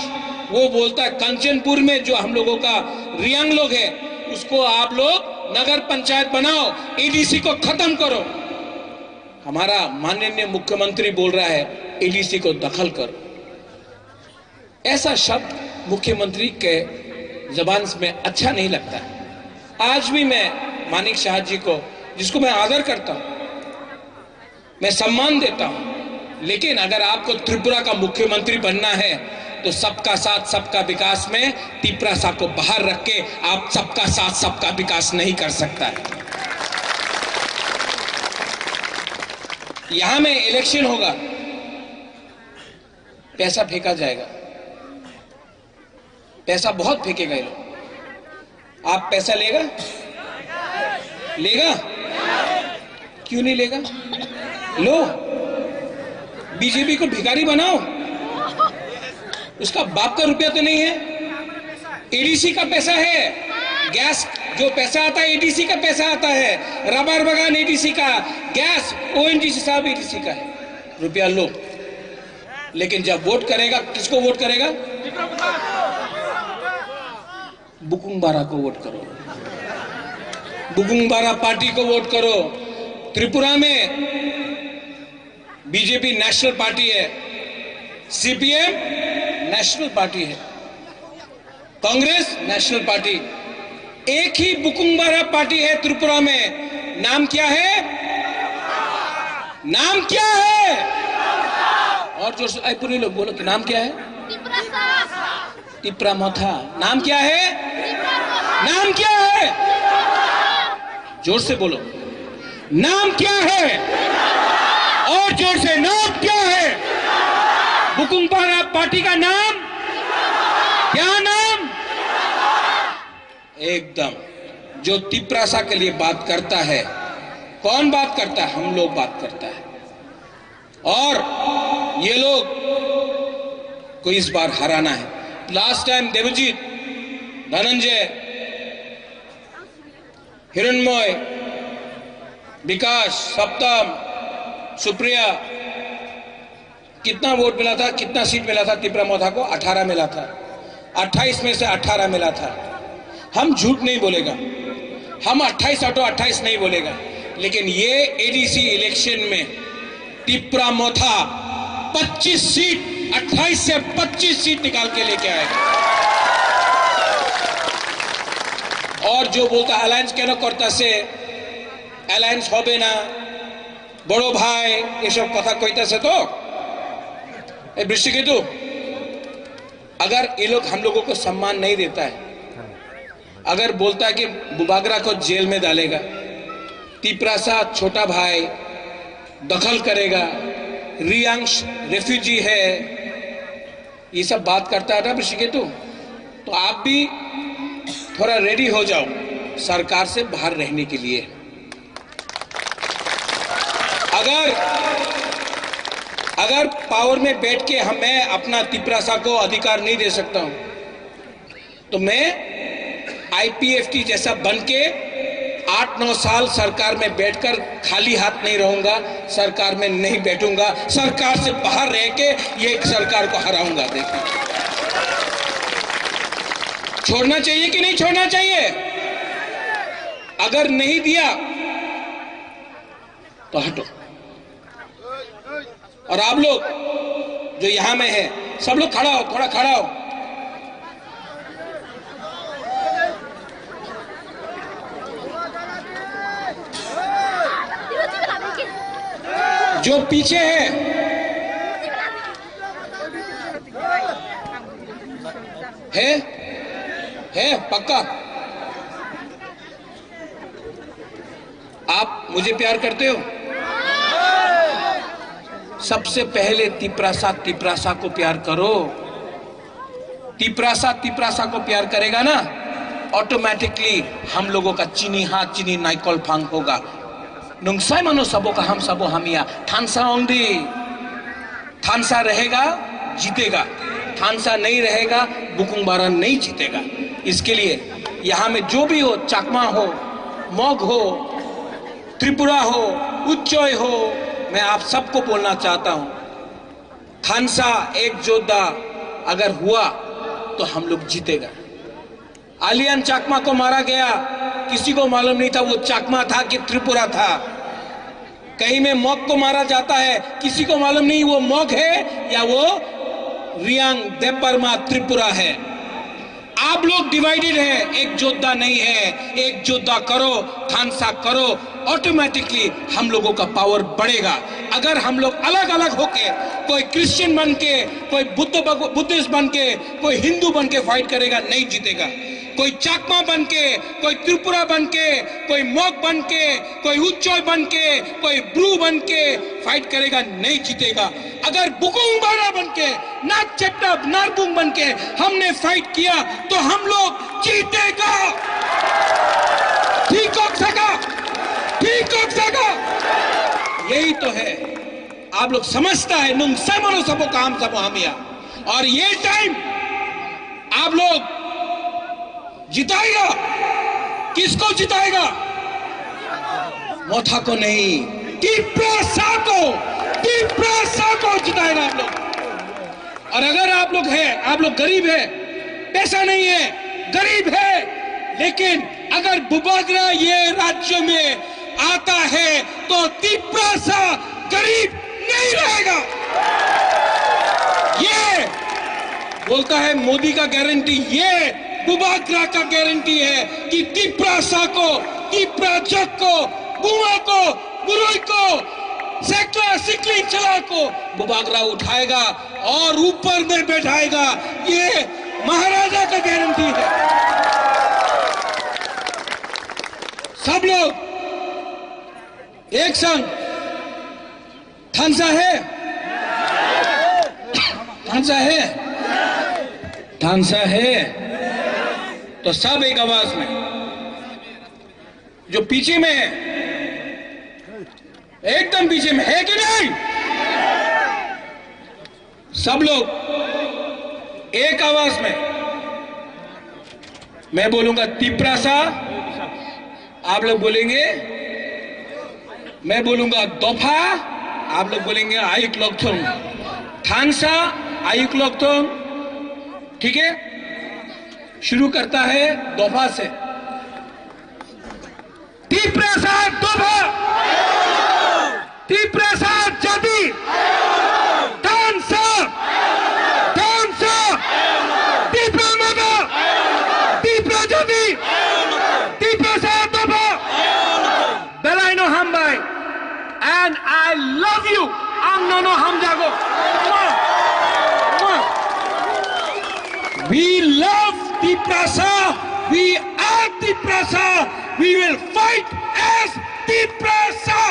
[SPEAKER 6] वो बोलता है कंचनपुर में जो हम लोगों का रियांग लोग है उसको आप लोग नगर पंचायत बनाओ, एडीसी को खत्म करो। हमारा माननीय मुख्यमंत्री बोल रहा है एडीसी को दखल करो। ऐसा शब्द मुख्यमंत्री के जबान में अच्छा नहीं लगता। आज भी मैं मानिक शाह जी को, जिसको मैं आदर करता हूं, मैं सम्मान देता हूं, लेकिन अगर आपको त्रिपुरा का मुख्यमंत्री बनना है तो सबका साथ सबका विकास में तिपरासा को बाहर रख के आप सबका साथ सबका विकास नहीं कर सकता है। यहां में इलेक्शन होगा, पैसा फेंका जाएगा, पैसा बहुत फेंकेगा ये लोग। आप पैसा लेगा? लेगा? क्यों नहीं लेगा? लो, बीजेपी को भिखारी बनाओ, उसका बाप का रुपया तो नहीं है, एडीसी का पैसा है। गैस जो पैसा आता है एडीसी का पैसा आता है, रबर बगान एडीसी का, गैस ओएनजीसी साहब एडीसी का है, रुपया लो। लेकिन जब वोट करेगा, किसको वोट करेगा? बुकुंग बारा को वोट करो, बुकुंग बारा पार्टी को वोट करो। त्रिपुरा में बीजेपी नेशनल पार्टी है, सीपीएम नेशनल पार्टी है, कांग्रेस नेशनल पार्टी, एक ही बुकुंग बारा पार्टी है त्रिपुरा में। नाम क्या है? नाम क्या है? और जो पूरे लोग बोलो कि नाम क्या है? तिपरा मोथा। नाम क्या है? नाम क्या है? जोर से बोलो, नाम क्या है? और जोर से, नाम क्या है? बुकुंग बारा पार्टी का नाम क्या? नाम एकदम जो तिपरासा के लिए बात करता है। कौन बात करता है? हम लोग बात करता है। और ये लोग को इस बार हराना है। लास्ट टाइम देवजीत, धनंजय, हिरणमय, विकास, सप्तम, सुप्रिया, कितना वोट मिला था, कितना सीट मिला था तिपरा मोथा को? 18 मिला था। 28 में से 18 मिला था। हम झूठ नहीं बोलेगा, हम 28 ऑटो 28 नहीं बोलेगा, लेकिन ये एडीसी इलेक्शन में तिपरा मोथा 25 सीट, 28 से 25 सीट निकाल के लेके आएगा। और जो बोलता अलायंस क्या करता से अलायंस होबे ना, बड़ो भाई, ये सब कथा कहता से तो बृष्टिकेतु, अगर ये लोग हम लोगों को सम्मान नहीं देता है, अगर बोलता है कि बुबागरा को जेल में डालेगा, तिपरासा छोटा भाई दखल करेगा, रियांश रेफ्यूजी है, ये सब बात करता है ना बृष्टिकेतु, तो आप भी थोड़ा रेडी हो जाओ सरकार से बाहर रहने के लिए। अगर पावर में बैठ के मैं अपना तिपरासा को अधिकार नहीं दे सकता हूं, तो मैं आईपीएफटी जैसा बन के 8-9 साल सरकार में बैठकर खाली हाथ नहीं रहूंगा, सरकार में नहीं बैठूंगा, सरकार से बाहर रह के ये सरकार को हराऊंगा। देखिए, छोड़ना चाहिए कि नहीं छोड़ना चाहिए? अगर नहीं दिया तो हटो। और आप लोग जो यहां में है, सब लोग खड़ा हो, थोड़ा खड़ा हो। जो पीछे है पक्का? आप मुझे प्यार करते हो? सबसे पहले तिपरासा को प्यार करो। तिपरासा को प्यार करेगा ना, ऑटोमेटिकली हम लोगों का चीनी हाथ चीनी नाइकॉल फांग होगा।
[SPEAKER 9] नुंगसाई मनो सबो का हम सबो हमिया थानसा ओंदी थानसा रहेगा जीतेगा, थानसा नहीं रहेगा बुकुंग बारा नहीं जीतेगा। इसके लिए यहाँ में जो भी हो, चाकमा हो, मोग हो, त्रिपुरा हो, उच्चोय हो, मैं आप सबको बोलना चाहता हूँ, थानसा एक योद्धा अगर हुआ तो हम लोग जीतेगा। आलियान चाकमा को मारा गया, किसी को मालूम नहीं था वो चाकमा था कि त्रिपुरा था। कहीं में मॉग को मारा जाता है, किसी को मालूम नहीं वो मॉग है या वो रियांग देवबर्मा त्रिपुरा है। आप लोग डिवाइडेड है, एक योद्धा नहीं है। एक योद्धा करो, थानसा करो, ऑटोमेटिकली हम लोगों का पावर बढ़ेगा। अगर हम लोग अलग अलग होके, कोई क्रिश्चियन बन के, कोई बुद्धिस्ट बन के, कोई हिंदू बन के फाइट करेगा, नहीं जीतेगा। कोई चाकमा बन के, कोई त्रिपुरा बन के, कोई मॉग बन के, कोई उच्चोय बन के, कोई ब्रू बन के फाइट करेगा, नहीं जीतेगा। अगर बुकुंग बारा बन के, नाक चट्टा नारबुंग बन के हमने फाइट किया तो हम लोग जीतेगा। ठीक हो सका, ठीक हो सका, यही तो है। आप लोग समझता है नुंग समनो सबो काम सबो हमिया, और ये टाइम आप लोग जिताएगा। किसको जिताएगा? मोथा को नहीं, तिप्रासा को जिताएगा आप लोग। और अगर आप लोग हैं, आप लोग गरीब है, पैसा नहीं है, गरीब है, लेकिन अगर बुबागरा ये राज्य में आता है तो तिप्रासा गरीब नहीं रहेगा। ये बोलता है मोदी का गारंटी, ये बुबागरा का गारंटी है कि तिप्रासा को, तिप्राजक को, बुमा को, बुरुई को, सेक्ला सिकली चला को बुबागरा उठाएगा और ऊपर में बैठाएगा। ये महाराजा का गारंटी है। सब लोग एक संग, थानसा है, थानसा है, थानसा है, तो सब एक आवाज में। जो पीछे में है, एकदम पीछे में है कि नहीं? सब लोग एक आवाज में। मैं बोलूंगा तिप्रासा, आप लोग बोलेंगे, मैं बोलूंगा दोफा, आप लोग बोलेंगे आयुक लोकथोंग। थानसा, आयुक लोकथोंग, ठीक है? शुरू करता है दोफा से। तिप्रासा दोफा, तिप्रासा जदी, थानसा, थानसा, तिप्रा मगा, तिप्रा जदी, तिप्रासा दोफा। बेलाइनो हामबाय, and I love you. Ang nono hamjago. We love Tiprasa. We are Tiprasa. We will fight as Tiprasa.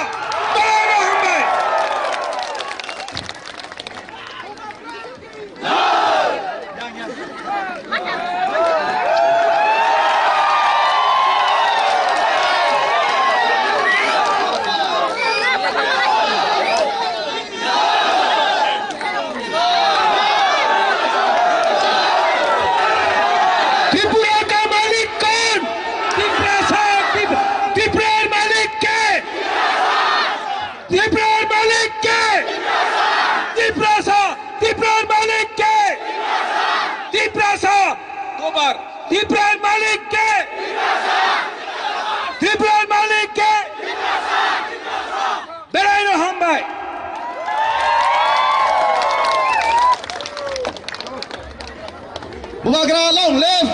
[SPEAKER 9] Belayno hambay. Tripura मालिक के, त्रिपुरा मालिक के, बेलाइनो हामबाय।
[SPEAKER 5] Bubagra long live,